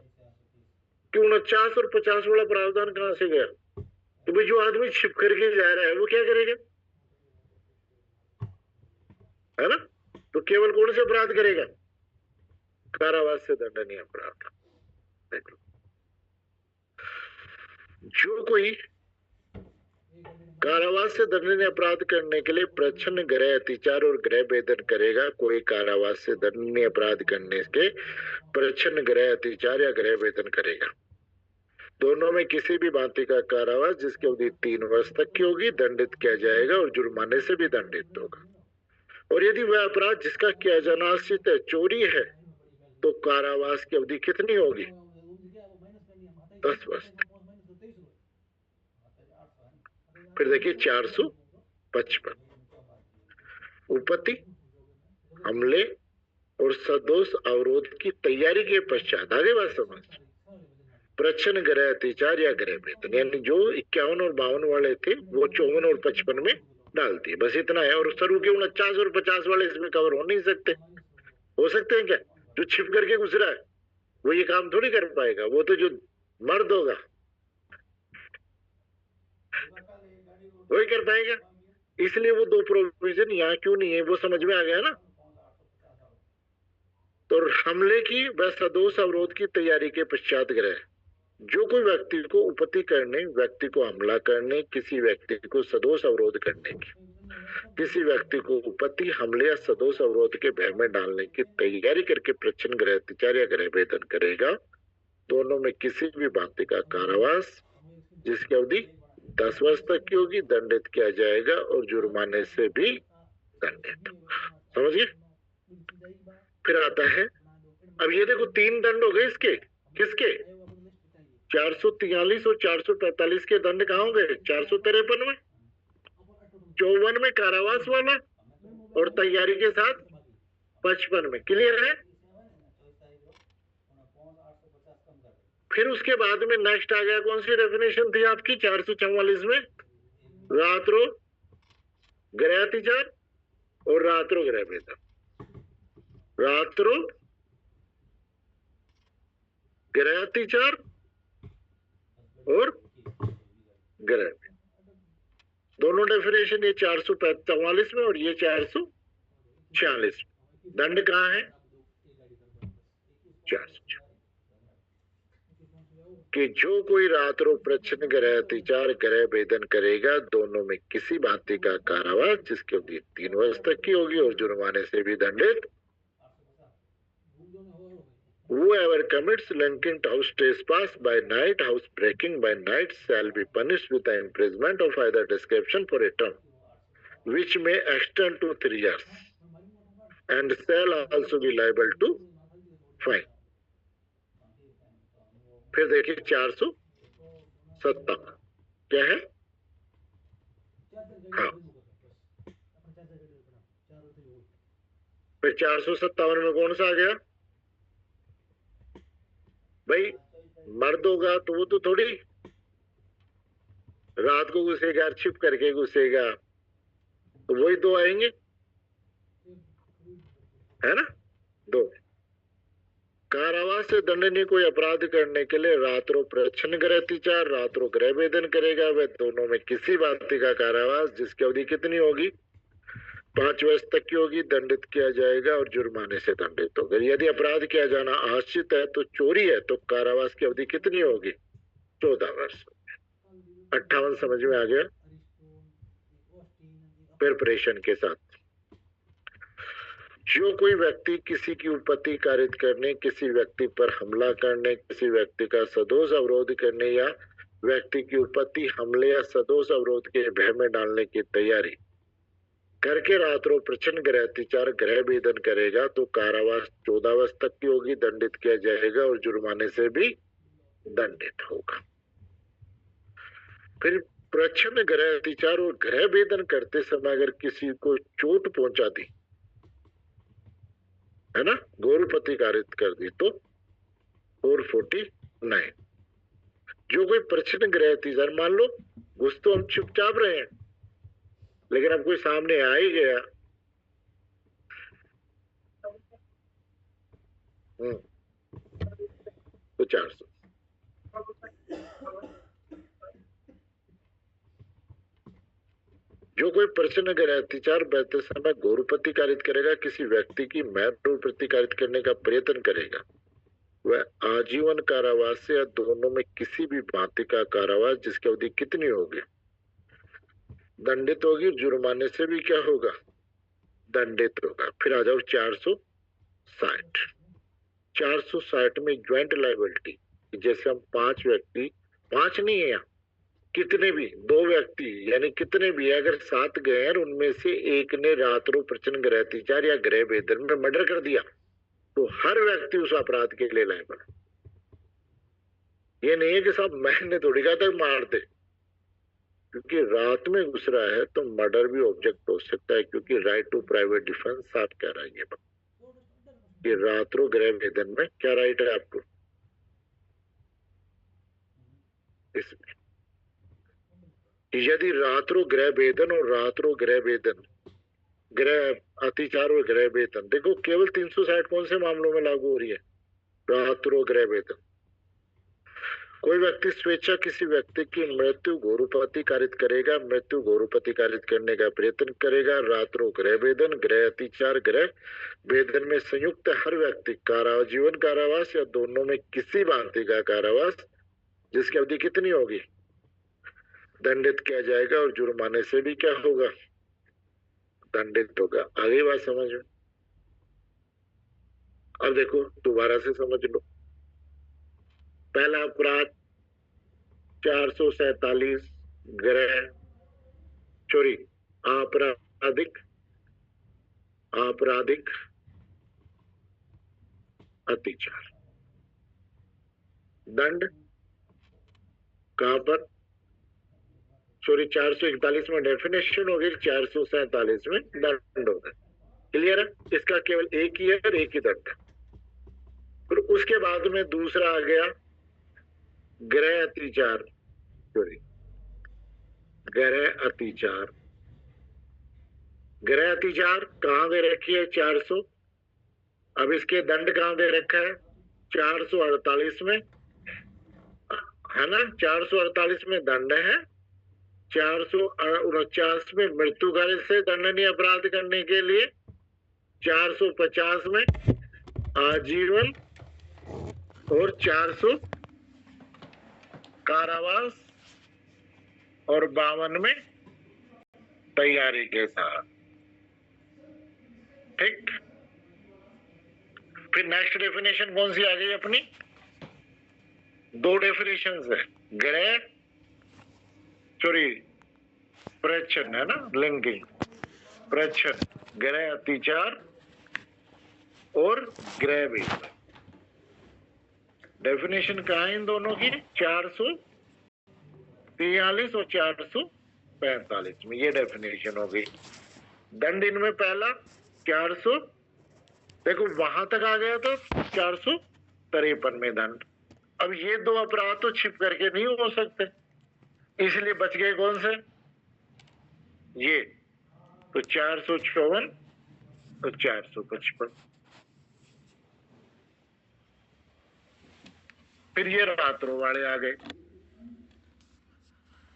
कि 49 और 50 वाला प्रावधान कहां से गया? तो भाई जो आदमी छिप करके जा रहा है वो क्या करेगा, है ना? तो केवल कौन से अपराध करेगा? कारावास से दंडनीय अपराध। देख लो, जो कोई कारावास से दंडनीय अपराध करने के लिए प्रच्छन्न गृह अतिचार और गृह वेदन करेगा, कोई कारावास से दंडनीय अपराध करने के प्रच्छन्न गृह अतिचार या गृह वेदन करेगा, दोनों में किसी भी भांति का कारावास जिसकी अवधि 3 वर्ष तक की होगी दंडित किया जाएगा और जुर्माने से भी दंडित होगा। और यदि वह अपराध जिसका किया जाना आश्रित है चोरी है तो कारावास की अवधि कितनी होगी? 10 वर्ष। फिर देखिए 455 उपपत्ति, हमले और सदोष अवरोध की तैयारी के पश्चात, आगे बात समझ, प्रच्छन्न गृह अतिचार या गृह वेदन, यानी जो 51 और 52 वाले थे वो 54 और 55 में डाल दिए, बस इतना है। और शुरू के 49 और 50 वाले इसमें कवर हो नहीं सकते। हो सकते हैं क्या? जो छिप करके घुस रहा है वो ये काम थोड़ी कर पाएगा, वो तो जो मर्द होगा वही कर पाएगा। इसलिए वो 2 प्रोविजन यहाँ क्यों नहीं है वो समझ में आ गया ना। तो हमले की व सदोष अवरोध की तैयारी के पश्चात गृह, जो कोई व्यक्ति को उपपत्ति करने, व्यक्ति को हमला करने, किसी व्यक्ति को सदोष अवरोध करने की, किसी व्यक्ति को उपपत्ति, हमले या सदोष अवरोध के भय में डालने की तैयारी करके प्रच्छन्न गृह अतिचार या गृह वेदन करेगा, दोनों में किसी भी भांति का कारावास जिसकी अवधि 10 वर्ष तक की होगी दंडित किया जाएगा और जुर्माने से भी दंडित। समझिए? फिर आता है, अब ये देखो 3 दंड हो गए इसके, किसके? 443 और 445 के दंड कहाँ होंगे? 453 में, 54 में कारावास वाला और तैयारी के साथ 55 में। क्लियर है? फिर उसके बाद में नेक्स्ट आ गया, कौन सी डेफिनेशन थी आपकी? 444 में रात्रो गृह अतिचार और रात्रो गृह वेदन। रात्रो गृह अतिचार और गृह वेदन, दोनों डेफिनेशन ये 444 में और ये 446 में। दंड कहाँ है? 446 कि जो कोई रात्रो प्रच्छन्न गृह अतिचार गृह वेदन करेगा, दोनों में किसी भांति का कारावास जिसकी अवधि 3 वर्ष तक की होगी और जुर्माने से भी दंडित। Whoever commits linking house trespass by night, house breaking by night shall be punished with the imprisonment of either description for a term which may extend to 3 years and shall also be liable to fine. फिर देखिए 457 क्या है? हाँ, फिर 457 में कौन सा आ गया भाई? मर्द होगा तो वो तो थोड़ी रात को घुसेगा, छिप करके घुसेगा, तो वही दो आएंगे, है ना? दो। कारावास से दंडनीय कोई अपराध करने के लिए रात्रो प्रच्छन्न गृह अतिचार रात्रो गृह वेदन करेगा, वह दोनों में किसी बात का कारावास जिसकी अवधि कितनी होगी? 5 वर्ष तक की होगी, दंडित किया जाएगा और जुर्माने से दंडित होगा। यदि अपराध किया जाना आश्रित है तो चोरी है तो कारावास की अवधि कितनी होगी? 14 वर्ष। 58 समझ में आ गया? प्रिपरेशन के साथ, जो कोई व्यक्ति किसी की उपपत्ति कारित करने, किसी व्यक्ति पर हमला करने, किसी व्यक्ति का सदोष अवरोध करने या व्यक्ति की उपपत्ति हमले या सदोष अवरोध के भय में डालने की तैयारी करके रात्रों प्रचंड गृह अतिचार गृह वेदन करेगा तो कारावास 14 वर्ष तक की होगी, दंडित किया जाएगा और जुर्माने से भी दंडित होगा। फिर प्रचंड गृह अतिचार और गृह वेदन करते समय अगर किसी को चोट पहुंचा दी, है ना, गौरपति कारित कर दी तो 449। जो कोई प्रचंड गृह अतिचार, मान लो घुस तो हम चुपचाप रहे हैं लेकिन अब कोई सामने आ ही गया, तो 400। जो कोई प्रचंड गृह अतिचार बहते समय गौरपति कारित करेगा, किसी व्यक्ति की महत्व प्रतिकारित करने का प्रयत्न करेगा, वह आजीवन कारावास से या दोनों में किसी भी भांति का कारावास जिसकी अवधि कितनी होगी? दंडित होगी। जुर्माने से भी क्या होगा? दंडित होगा। फिर आ जाओ 460। 460 में ज्वाइंट लायबिलिटी, जैसे हम 5 व्यक्ति, 5 नहीं है यहाँ, कितने भी 2 व्यक्ति यानी कितने भी अगर साथ गए और उनमें से एक ने रात्रों प्रचंड गृह अतिचार या गृह वेदन में मर्डर कर दिया तो हर व्यक्ति उस अपराध के लिए लायबल। ये नहीं है कि साहब मैंने थोड़ी कहा था मार दे, क्योंकि रात में घुस रहा है तो मर्डर भी ऑब्जेक्ट हो सकता है, क्योंकि राइट टू प्राइवेट डिफेंस साफ कह रहा है ये बात कि रात्रों गृह वेदन में क्या राइट है आपको? इसमें यदि रात्रों गृह वेदन और रात्रों गृह वेदन, गृह अतिचार और गृह वेदन, देखो केवल 360 कौन से मामलों में लागू हो रही है? रात्रों गृह वेदन। कोई व्यक्ति स्वेच्छा किसी व्यक्ति की मृत्यु गौरपति कारित करेगा, मृत्यु गौरपति कारित करने का प्रयत्न करेगा, रात्रों गृह वेदन, गृह अतिचार, गृह वेदन में संयुक्त हर व्यक्ति जीवन कारावास या दोनों में किसी भांति का कारावास जिसकी अवधि कितनी होगी? दंडित किया जाएगा और जुर्माने से भी क्या होगा? दंडित होगा। आगे बात समझ में? अब देखो दोबारा से समझ लो। पहला अपराध 447 गृह चोरी, आपराधिक अतिचार। दंड कहां पर? सॉरी 441 में डेफिनेशन हो गई, 447 में दंड होगा। क्लियर है? इसका केवल एक ही है और एक ही दंड है। फिर उसके बाद में दूसरा आ गया गृह अतिचार चोरी, गृह अतिचार। गृह अतिचार कहां दे रखी है? 400। अब इसके दंड कहां दे रखा है? 448 में, है ना? 448 में दंड है, 449 में मृत्युकाल से दंडनीय अपराध करने के लिए, 450 में आजीवन और 400 कारावास और 52 में तैयारी के साथ। ठीक। फिर नेक्स्ट डेफिनेशन कौन सी आ गई अपनी? 2 डेफिनेशंस है, गृह चोरी प्रच्छन्न, है ना, लिंकिंग, प्रच्छन्न, गृह अतिचार और गृह वेदन। डेफिनेशन कहाँ है इन दोनों की? 443 और 445 में ये डेफिनेशन हो गई। दंड इनमें पहला 400, देखो वहां तक आ गया तो 453 में दंड। अब ये दो अपराध तो छिप करके नहीं हो सकते, इसलिए बच गए कौन से, ये तो 454 तो 455। फिर ये रात्रों वाले आ गए,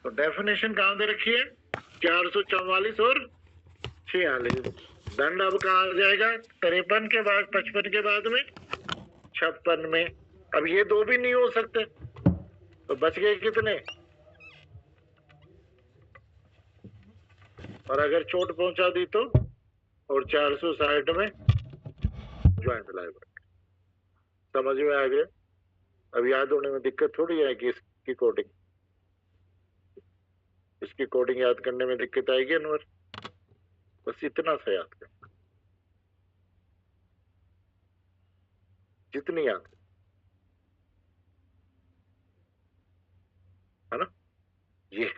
तो डेफिनेशन कहां दे रखी है, 444 और 46। दंड अब कहा आ जाएगा 53 के बाद, 55 के बाद में 56 में। अब ये दो भी नहीं हो सकते, तो बच गए कितने, और अगर चोट पहुंचा दी तो, और 460 में ज्वाइंट लाइबिलिटी। समझ में आ गया। अब याद होने में दिक्कत थोड़ी है कि इसकी कोडिंग, इसकी कोडिंग याद करने में दिक्कत आएगी अनवर, बस इतना सा याद कर, जितनी याद है ना, ये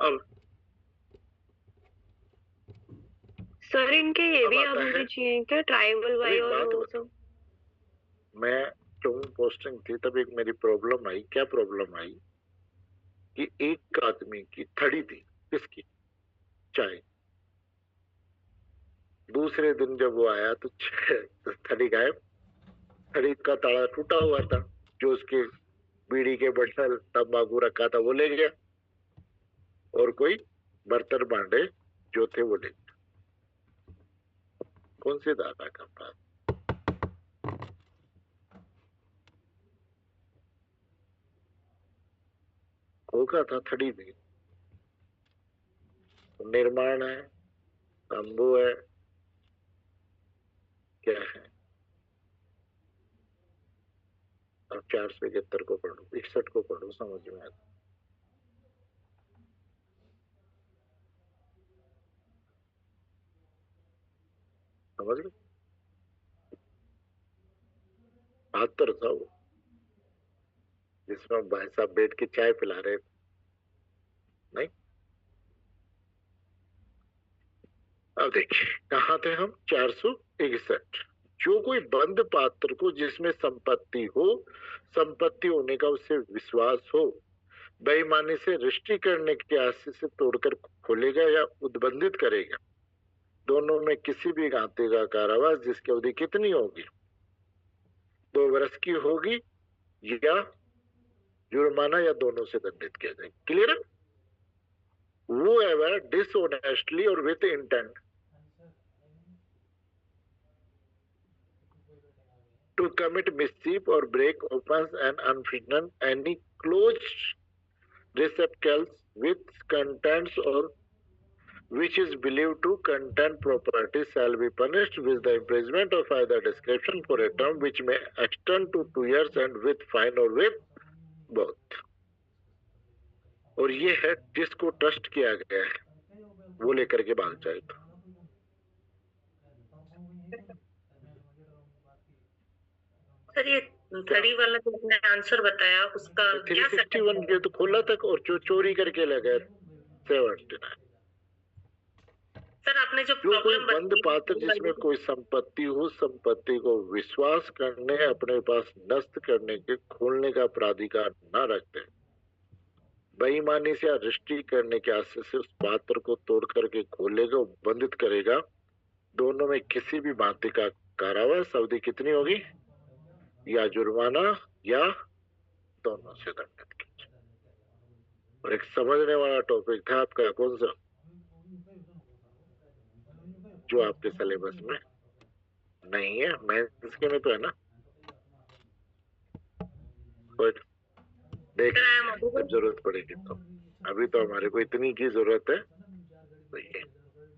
अब सर इनके ये अब भी आता याद है, होने चाहिए क्या, ट्राइबल वाई एक और बात वो बताओ, सब। मैं जब पोस्टिंग थी तब एक मेरी प्रॉब्लम आई, क्या प्रॉब्लम आई कि एक आदमी की थड़ी थी, किसकी, चाय, दूसरे दिन जब वो आया तो थड़ी गायब, थड़ी का ताला टूटा हुआ था, जो उसके बीड़ी के बंडल तंबाकू रखा था वो ले गया, और कोई बर्तन भांडे जो थे वो ले गया। कौन से दादा का पास होगा था, थड़ी में निर्माण है, तंबू है, क्या है। अब 471 को पढ़ो, 61 को पढ़ो, समझ में आता। समझ लो, 72 था वो, जिसमें भाई साहब बैठ के चाय पिला रहे थे, नहीं। अब देखिए कहाँ थे हम, 461। जो कोई बंद पात्र को जिसमें संपत्ति हो, संपत्ति होने का उसे विश्वास हो, बेईमानी से रजिस्ट्री करने के आशय से तोड़कर खोलेगा या उद्बंधित करेगा, दोनों में किसी भी घाते का कारावास जिसकी अवधि कितनी होगी, 2 वर्ष की होगी, या जुर्माना या दोनों से दंडित किया जाएगा। क्लियर है। Whoever dishonestly or with intent to commit mischief or break opens and unfitting any closed receptacles with contents or which is believed to contain property shall be punished with the imprisonment of either description for a term which may extend to 2 years and with fine or with both। और ये है जिसको trust किया गया है वो लेकर के भाग जाए तो। सर ये थड़ी वाला जो आपने आंसर बताया उसका क्या 361 ये तो खोला तक, और जो चोरी करके लगे 79। सर आपने जो कोई बंद पात्र जिसमें कोई संपत्ति हो, संपत्ति को विश्वास करने, अपने पास नष्ट करने के, खोलने का प्राधिकार न रखते, बेईमानी से या रजिस्ट्री करने के आशय से उस पात्र को तोड़ करके खोलेगा, बंधित करेगा, दोनों में किसी भी भांति का कारावास, अवधि कितनी होगी, या जुर्माना या दोनों से दंडित कीजिए। और एक समझने वाला टॉपिक था आपका कौन सा, जो आपके सिलेबस में नहीं है, मेंस के में तो है ना, बट देख जब जरूरत पड़ेगी तो, अभी तो हमारे को इतनी की जरूरत है। तो ये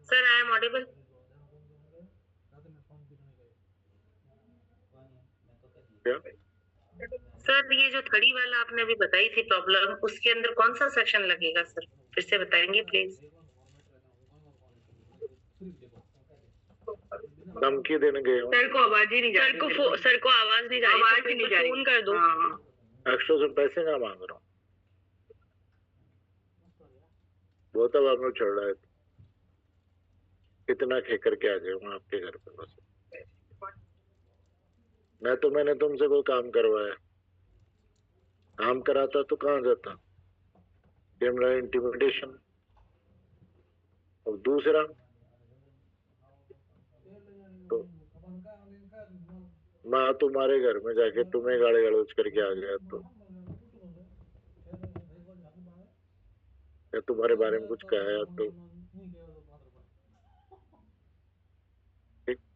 सर आई एम ऑडिबल। क्या सर ये जो थड़ी वाला आपने अभी बताई थी प्रॉब्लम, उसके अंदर कौन सा सेक्शन लगेगा सर, फिर से बताएंगे प्लीज। धमकी देने गए हो, सर को आवाज ही नहीं जा रही, सर को आवाज नहीं जा रही, आवाज ही नहीं जा रही, फोन कर दो। एक्स्ट्रा से पैसे ना मांग रहा हूँ, बहुत अब आप लोग चढ़ रहा है। इतना खे करके आ जाऊंगा आपके घर पे बस। मैंने तुमसे कोई काम करवाया? काम कराता तो कहाँ जाता? Camera intimidation. और दूसरा तो मैं तुम्हारे घर में जाके तुम्हें गाली गलौज करके आ गया तो या तुम्हारे बारे में कुछ कहा तो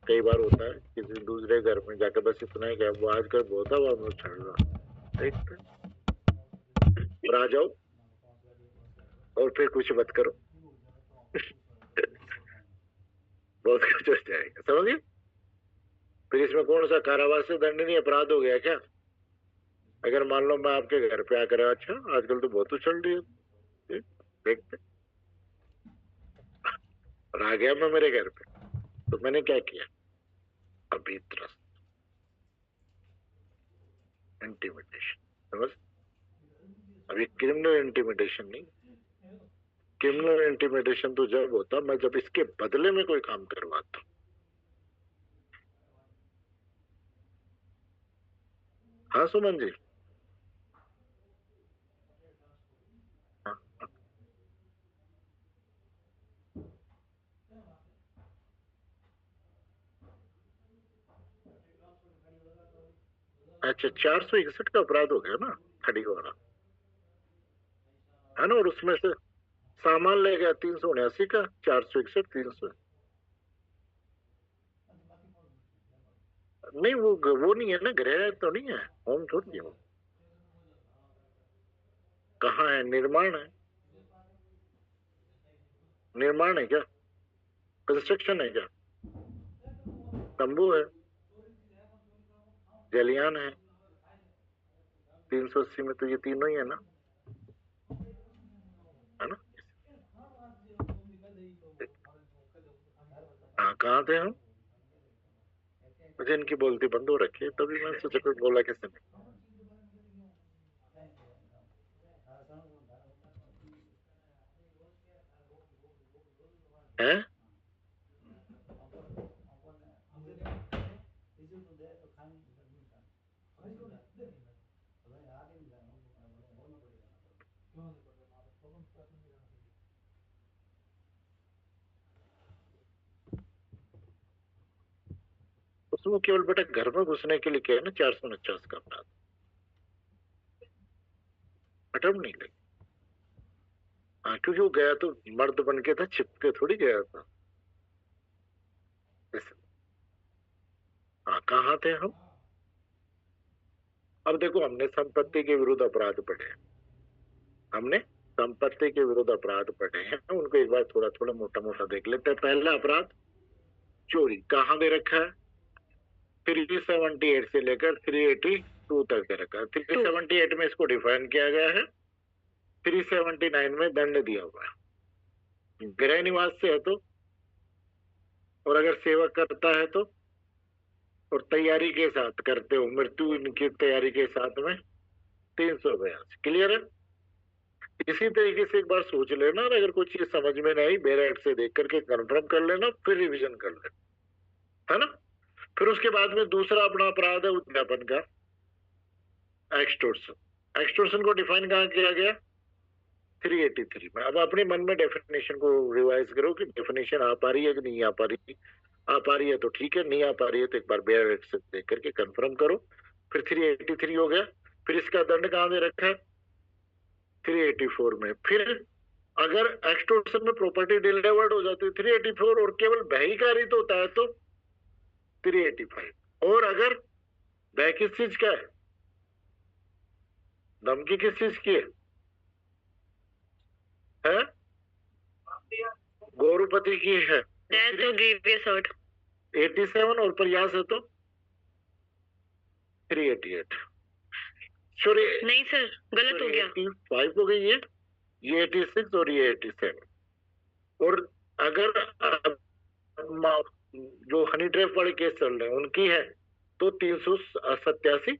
कई बार होता है किसी दूसरे घर में जाकर बस इतना ही क्या वो आजकल बहुत हवा में चढ़ रहा ठीक और आ जाओ और फिर कुछ मत करो बहुत कुछ हो जाएगा समझिए। फिर इसमें कौन सा कारावास से दंडनीय अपराध हो गया क्या? अगर मान लो मैं आपके घर पे आकर अच्छा आजकल तो बहुत चल रही है देखते और आ गया मैं मेरे घर पे तो मैंने क्या किया? अभी त्रस्त इंटिमिडेशन समझ। अभी क्रिमिनल इंटिमिडेशन नहीं। क्रिमिनल इंटिमिडेशन तो जब होता मैं जब इसके बदले में कोई काम करवाता। हाँ सुमन जी। हाँ। अच्छा 461 का अपराध हो गया ना खड़ी वाला है ना और उसमें से सामान ले गया 379 का 461 300 नहीं वो नहीं है ना गृह तो नहीं है होम थोड़ी है वो। कहाँ है? निर्माण है। निर्माण है क्या? कंस्ट्रक्शन है क्या? तंबू है। जलियान है। 380 में तो ये तीनों ही है ना है ना। हाँ कहाँ थे हम? मुझे इनकी बोलती बंद हो रखी है तभी मैं सोचा कोई बोला किसी ने है। उसमें केवल बेटा घर में घुसने के लिए क्या है ना 449 का अपराध अटम नहीं लगी। हाँ क्योंकि वो गया तो मर्द बन के था छिपके थोड़ी गया था हाँ कहाँ थे हम? अब देखो हमने संपत्ति के विरुद्ध अपराध पढ़े हमने संपत्ति के विरुद्ध अपराध पढ़े हैं उनको एक बार थोड़ा थोड़ा मोटा मोटा देख लेते हैं। पहला अपराध चोरी कहाँ दे रखा है? 378 से लेकर 382 तक दे रखा है। 378 में इसको डिफाइन किया गया है। 379 में दंड दिया हुआ है। गृह निवास से है तो और अगर सेवा करता है तो और तैयारी के साथ करते हो मृत्यु इनकी तैयारी के साथ में 382 क्लियर है। इसी तरीके से एक बार सोच लेना और अगर कुछ चीज समझ में नहीं बेरेट से देख करके कंफर्म कर लेना फिर रिवीजन कर लेना है ना। फिर उसके बाद में दूसरा अपना अपराध है उद्यापन का एक्सटोर्शन। एक्सटोर्शन को डिफाइन कहाँ किया गया? 383 में। अब अपने मन में डेफिनेशन को रिवाइज करो कि डेफिनेशन आ पा रही है कि नहीं आ पा रही। आ पा रही है तो ठीक है नहीं आ पा रही है तो एक बार बेरेट से देख करके कंफर्म करो। फिर 383 हो गया। फिर इसका दंड कहाँ दे रखा है? 384 में। फिर अगर एक्सटोर्शन में प्रॉपर्टी डिलीवर्ड हो जाती है 384 और केवल व्यय कारित होता है तो 385 और अगर व्यय किस चीज का है? धमकी किस चीज की है? गौरवपति की है तो ग्रीवियस हर्ट 87 और प्रयास है तो 388। सॉरी नहीं सर गलत हो गया 85 हो गई ये 86 और ये 87 और अगर जो हनी ट्रैप वाले केस चल रहे हैं उनकी है तो 387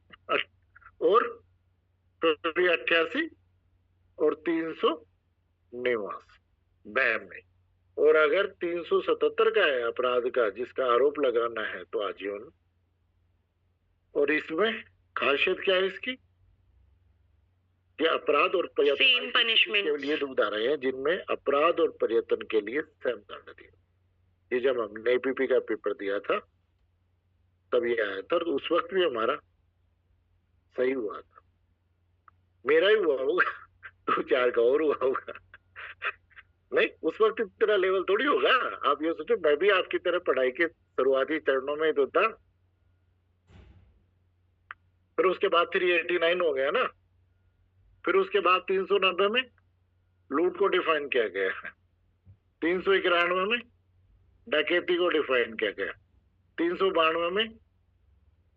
और 88 और 389 बैम में और अगर 377 का है अपराध का जिसका आरोप लगाना है तो आजीवन। और इसमें खासियत क्या है इसकी, कि अपराध और पर्यटन सेम पनिशमेंट। केवल ये दो धाराएं हैं जिनमें अपराध और पर्यटन के लिए सेम दंड दिया। ये जब हमने एपीपी का पेपर दिया था तब ये आया था, और उस वक्त भी हमारा सही हुआ था। मेरा ही हुआ होगा, 2-4 का और हुआ होगा। नहीं, उस वक्त इतना लेवल थोड़ी होगा। आप ये सोचो, मैं भी आपकी तरह पढ़ाई के शुरुआती चरणों में तो था, फिर उसके बाद 389 हो गया ना, फिर उसके बाद 390 में लूट को डिफाइन किया गया है, 391 में डकैती को डिफाइन किया गया, 392 में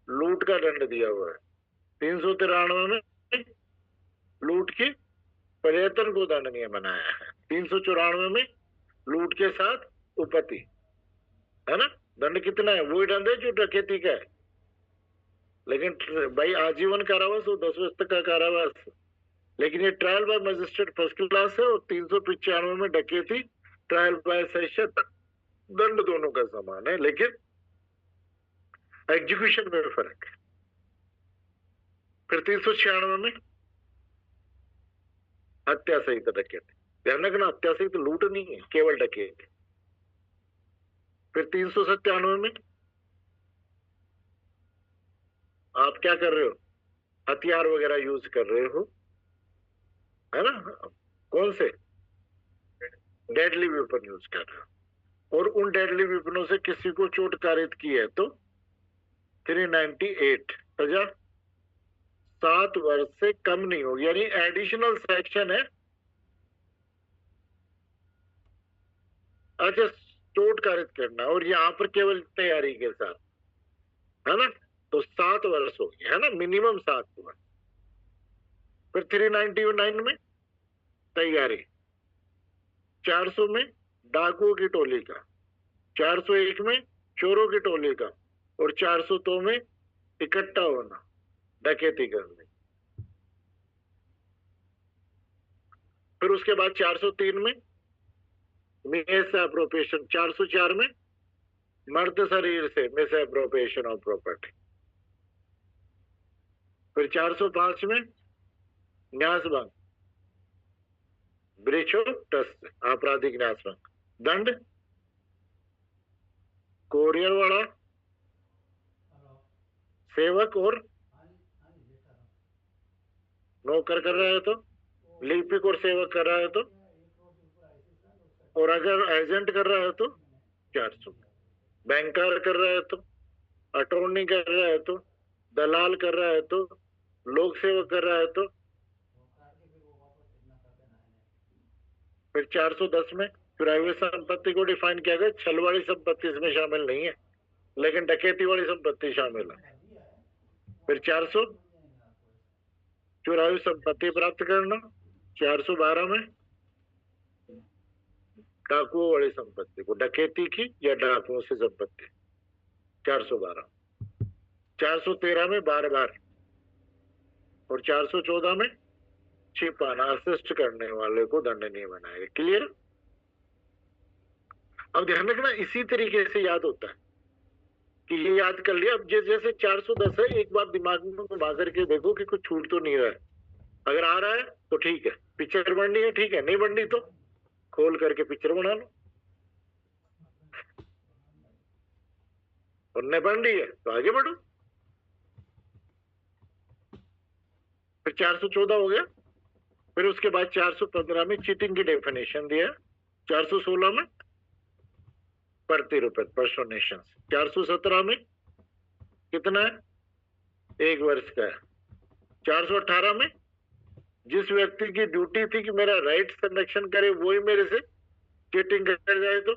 लूट का दंड दिया हुआ है, 393 में लूट के पर्यटन को दंडनीय बनाया है, 394 में लूट के साथ उपपत्ति, है ना। दंड कितना है, वही दंड है जो डकैती का है। लेकिन भाई आजीवन कारावास और 10 वर्ष तक का कारावास, लेकिन ये trial by magistrate first class है, और 395 में डकैती ट्रायल बाय सेशन दंड दोनों का समान है, लेकिन एग्जीक्यूशन में फर्क है। फिर 396 में हत्या सहित डकैती, ध्यान रखना हत्या सहित लूट नहीं है, केवल डकैती। फिर 397 में आप क्या कर रहे हो, हथियार वगैरह यूज कर रहे हो, है ना, कौन से डेडली वेपन यूज कर रहे हो, और उन डेडली वेपनों से किसी को चोट कारित की है तो 398 सजा 7 वर्ष से कम नहीं होगी, यानी एडिशनल सेक्शन है। अच्छा, चोट कारित करना और यहाँ पर केवल तैयारी के साथ, है ना, तो 7 वर्ष हो गया, है ना, मिनिमम 7 वर्ष। फिर 399 में तैयारी, 400 में डाकुओं की टोली का, 401 में चोरों की टोली का, और 402 में इकट्ठा होना डकैती करने। फिर उसके बाद 403 में मिस एप्रोप्रिएशन, 404 में मर्द शरीर से मिस एप्रोप्रिएशन ऑफ प्रॉपर्टी। फिर 405 में न्यास भंग, ब्रीच ऑफ ट्रस्ट, आपराधिक न्यास भंग, दंड कोरियर वाला सेवक और नौकर कर रहा है तो, लिपिक और सेवक कर रहा है तो, और अगर एजेंट कर रहा है तो 400, बैंकर कर रहा है तो, अटॉर्नी कर रहा है तो, दलाल कर रहा है तो, लोक सेवक कर रहा है तो। फिर 410 में प्राइवेट संपत्ति को डिफाइन किया गया, छल वाली संपत्ति इसमें शामिल नहीं है, लेकिन डकैती वाली संपत्ति शामिल है। फिर 400 चुराई संपत्ति प्राप्त करना, 412 में डाकुओं वाली संपत्ति को, डकैती की या डाकुओं से संपत्ति, 412, 413 में बार बार, और 414 में छिपाना, असिस्ट करने वाले को दंडनीय बनाएगा। क्लियर। अब ध्यान रखना, इसी तरीके से याद होता है कि ये याद कर लिया। अब जैसे 410 है, एक बार दिमाग में घुमा करके देखो कि कुछ छूट तो नहीं रहा है। अगर आ रहा है तो ठीक है, पिक्चर बननी है ठीक है, नहीं बननी तो खोल करके पिक्चर बना लो, और नहीं बन रही है तो आगे बढ़ो। फिर 414 हो गया। फिर उसके बाद 415 में चीटिंग की डेफिनेशन दिया, 416 में प्रतिरूपक पर्सोनेशन, 417 में कितना है, 1 वर्ष का है, 418 में जिस व्यक्ति की ड्यूटी थी कि मेरा राइट संरक्षण करे वही मेरे से चीटिंग कर जाए तो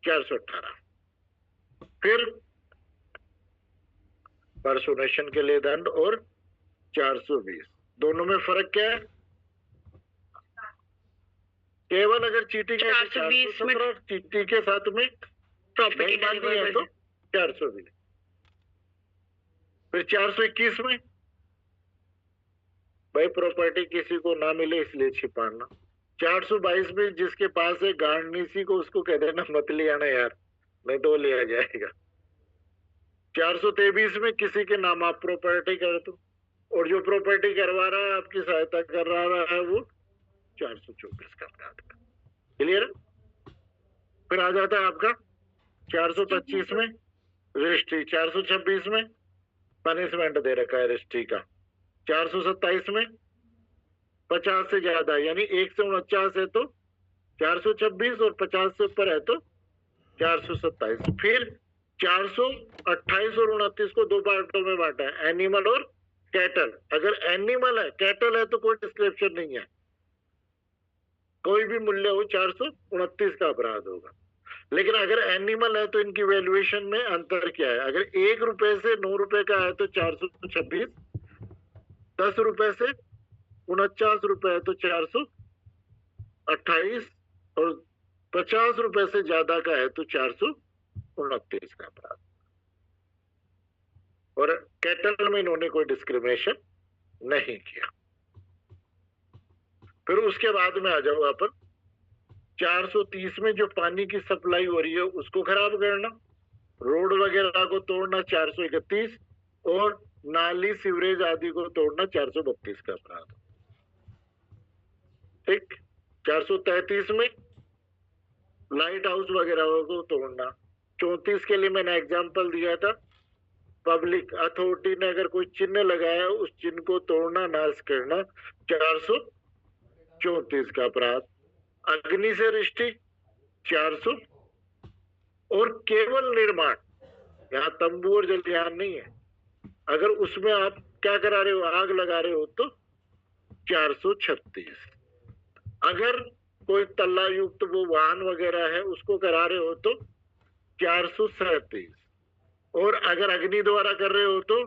418। फिर पर्सोनेशन के लिए दंड और 420, दोनों में फर्क क्या है, केवल अगर चीटिंग है तो 417, चीटिंग के साथ में प्रॉपर्टी नहीं माननी है तो 420। फिर 421 में भाई प्रॉपर्टी किसी को ना मिले इसलिए छिपाना, 422 में जिसके पास है गांडनीसी को उसको कह देना मत ले आना यार, नहीं तो लिया जाएगा। 423 में किसी के नाम आप प्रॉपर्टी कर दो, और जो प्रॉपर्टी करवा रहा है आपकी सहायता कर रहा है वो 424 का अपराध का। क्लियर? फिर आ जाता है आपका 425 में रजिस्ट्री, 426 में पनिशमेंट दे रखा है रजिस्ट्री का, 427 में 50 से ज्यादा यानी 1 से 49 है तो 426 और 50 से ऊपर है तो 427। फिर 428 और 29 को दो पार्टों में बांटा है, एनिमल और कैटल। अगर एनिमल है, कैटल है तो कोई डिस्क्रिप्शन नहीं है, कोई भी मूल्य हो 429 का अपराध होगा। लेकिन अगर एनिमल है तो इनकी वैल्यूएशन में अंतर क्या है? अगर 1 रुपए से 9 रुपए का है तो 426, 10 रुपए से 49 रुपए है तो 428, और 50 रुपए से ज्यादा का है तो 429 का अपराध। और कैटल में इन्होंने कोई डिस्क्रिमिनेशन नहीं किया। फिर उसके बाद में आ जाओ अपन 430 में जो पानी की सप्लाई हो रही है उसको खराब करना, रोड वगैरह को तोड़ना 431, और नाली सीवरेज आदि को तोड़ना 432 का अपराध। ठीक। 433 में लाइट हाउस वगैरह को तोड़ना। 34 के लिए मैंने एग्जांपल दिया था, पब्लिक अथॉरिटी ने अगर कोई चिन्ह लगाया उस चिन्ह को तोड़ना, नाश करना 434 का अपराध। अग्नि से रजिस्ट्री 400, और केवल निर्माण, यहाँ तंबू और जलयान नहीं है, अगर उसमें आप क्या करा रहे हो, आग लगा रहे हो तो 436। अगर कोई तल्ला युक्त वो वाहन वगैरह है उसको करा रहे हो तो 437, और अगर अग्नि द्वारा कर रहे हो तो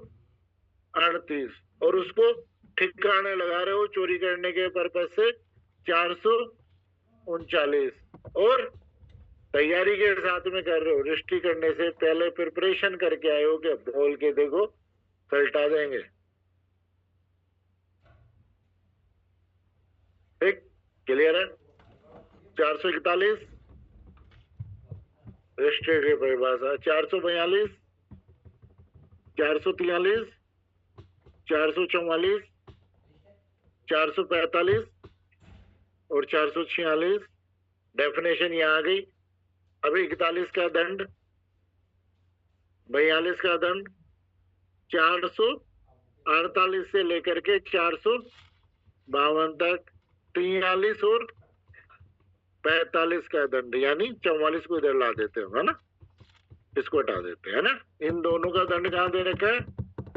38, और उसको ठिकाने लगा रहे हो चोरी करने के पर्पज से 439, और तैयारी के साथ में कर रहे हो, रजिस्ट्री करने से पहले प्रिपरेशन करके आए हो कि बोल के देखो सल्टा देंगे। ठीक, क्लियर है? 441 रजिस्ट्री की परिभाषा, 442, 443, 444, 445 और 446 डेफिनेशन यहाँ आ गई। अब 41 का दंड, 42 का दंड, 448 से लेकर के 452 तक, 43 और 45 का दंड, यानी 44 को इधर ला देते हो, है ना, इसको हटा देते हैं ना। इन दोनों का दंड कहाँ दे रखा है?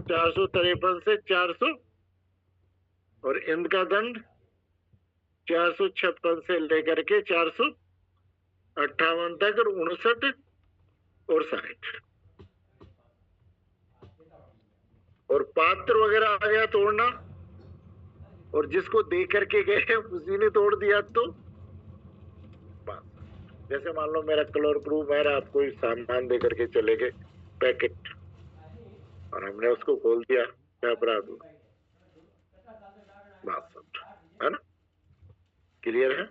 453 से 400, और इनका दंड 456 से लेकर के 458 तक, और 59 और 60। और पात्र वगैरह आ गया तोड़ना, और जिसको दे करके गए उसी ने तोड़ दिया तो बस। जैसे मान लो मेरा कलर प्रूफ है, आप कोई सामान दे करके चले गए पैकेट, और हमने उसको खोल दिया, क्या अपराध हुआ? बात समझो, है ना? क्लियर है?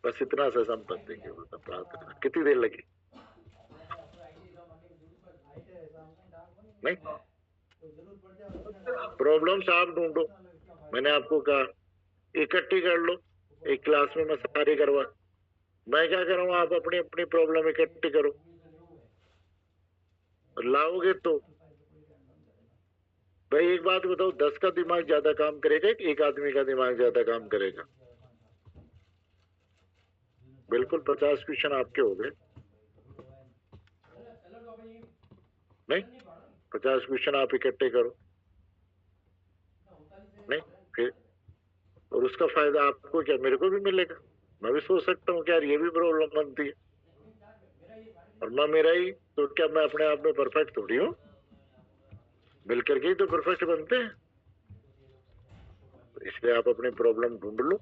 बस इतना सा संपत्ति के अपराध करना। कितनी देर लगी? नहीं, प्रॉब्लम्स आप ढूंढो। मैंने आपको कहा इकट्ठी कर लो, एक क्लास में मैं सारी करवा, मैं क्या करूँगा, आप अपनी अपनी प्रॉब्लम इकट्ठी करो, लाओगे तो। भाई एक बात बताओ, 10 का दिमाग ज्यादा काम करेगा कि एक आदमी का दिमाग ज्यादा काम करेगा? बिल्कुल 50 क्वेश्चन आपके हो गए, नहीं? 50 क्वेश्चन आप इकट्ठे करो, नहीं? फिर और उसका फायदा आपको क्या, मेरे को भी मिलेगा। मैं भी सोच सकता हूँ कि यार ये भी प्रॉब्लम बनती है, और मैं मेरा ही तो क्या, मैं अपने आप में परफेक्ट थोड़ी हूँ, मिल करके ही तो परफेक्ट बनते हैं। इसलिए आप अपनी प्रॉब्लम ढूंढ लो,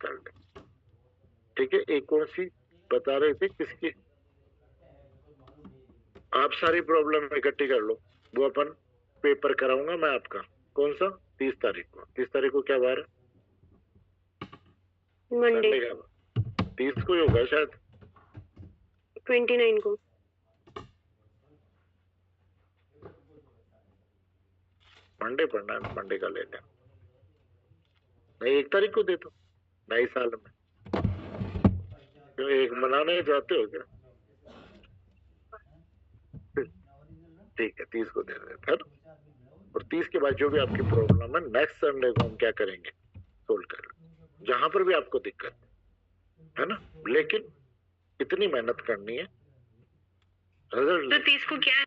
कर लो। ठीक है, एक कौन सी बता रहे थे, किसकी? आप सारी प्रॉब्लम इकट्ठी कर लो, वो अपन पेपर कराऊंगा मैं आपका। कौन सा? 30 तारीख को। 30 तारीख को क्या बार है? मंडे संडे का 30 को ही होगा शायद, 29 को। मंडे पढ़ना है, मंडे का ले लें। नहीं 1 तारीख को दे दो, नए साल में। क्यों एक मनाने जाते हो क्या? ठीक है 30 को दे देते हैं। और 30 के बाद जो भी आपकी प्रॉब्लम है नेक्स्ट संडे को हम क्या करेंगे, सोल्व कर, जहां पर भी आपको दिक्कत है ना। लेकिन इतनी मेहनत करनी है, रिजल्ट तो 30 को क्या है?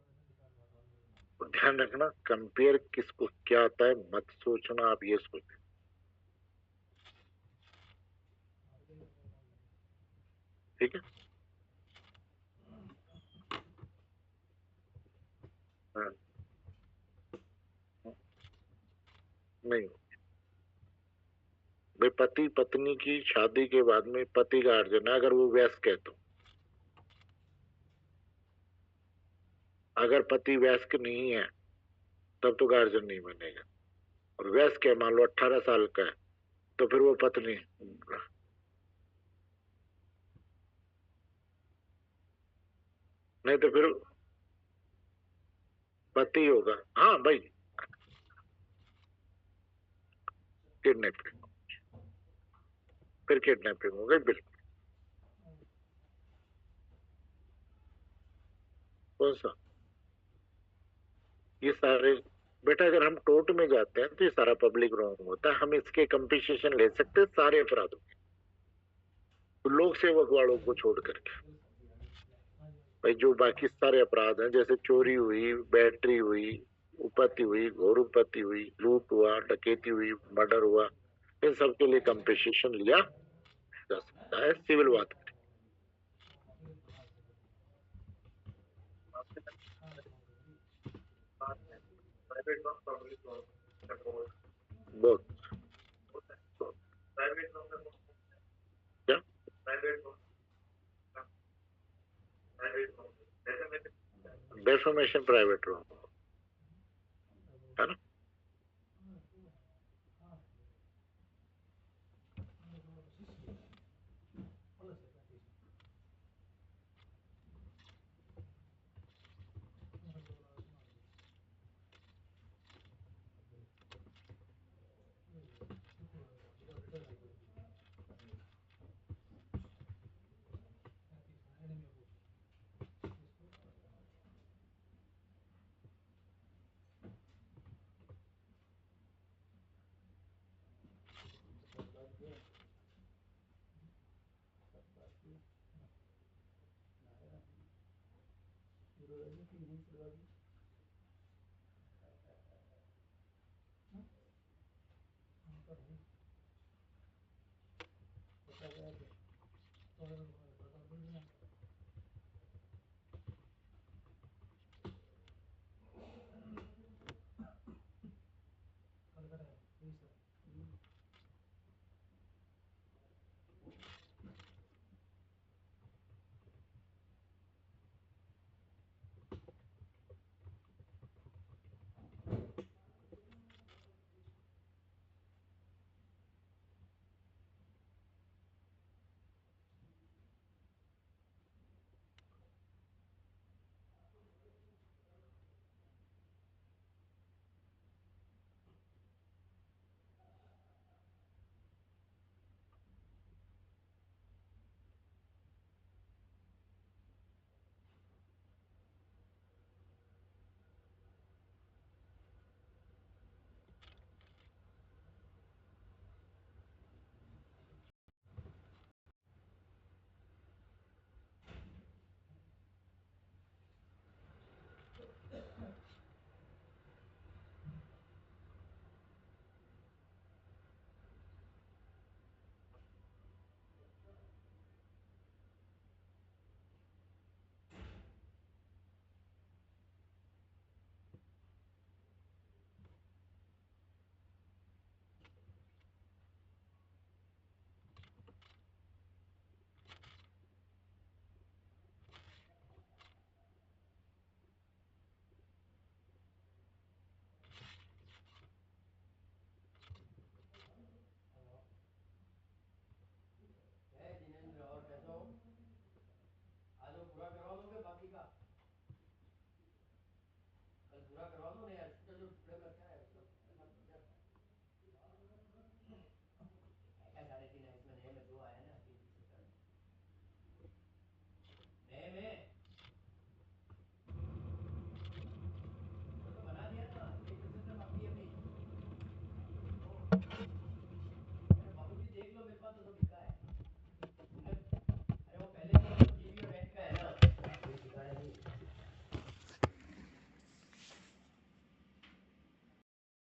ध्यान रखना, कंपेयर किसको क्या आता है मत सोचना, आप ये सोचना। ठीक है, हाँ, नहीं भाई, पति पत्नी की शादी के बाद में पति का अर्जन है, अगर वो वयस्क है तो। अगर पति वयस्क नहीं है तब तो गार्जियन नहीं बनेगा, और वयस्क है मान लो 18 साल का है तो फिर वो पत्नी, नहीं तो फिर पति होगा। हाँ भाई, किडनैपिंग, फिर किडनैपिंग हो गई बिल्कुल। कौन सा? ये सारे बेटा अगर हम कोर्ट में जाते हैं तो ये सारा पब्लिक रॉन्ग होता है, हम इसके कंपनसेशन ले सकते हैं सारे अपराधों के, तो लोक सेवक वालों को छोड़ करके। भाई जो बाकी सारे अपराध हैं, जैसे चोरी हुई, बैटरी हुई, उपत्ति हुई, घोर उपत्ति हुई, लूट हुआ, डकैती हुई, मर्डर हुआ, इन सब के लिए कंपनसेशन लिया जा सकता है सिविल बात करके। बहुत क्या डेफमेशन प्राइवेट रॉन्ग है ना।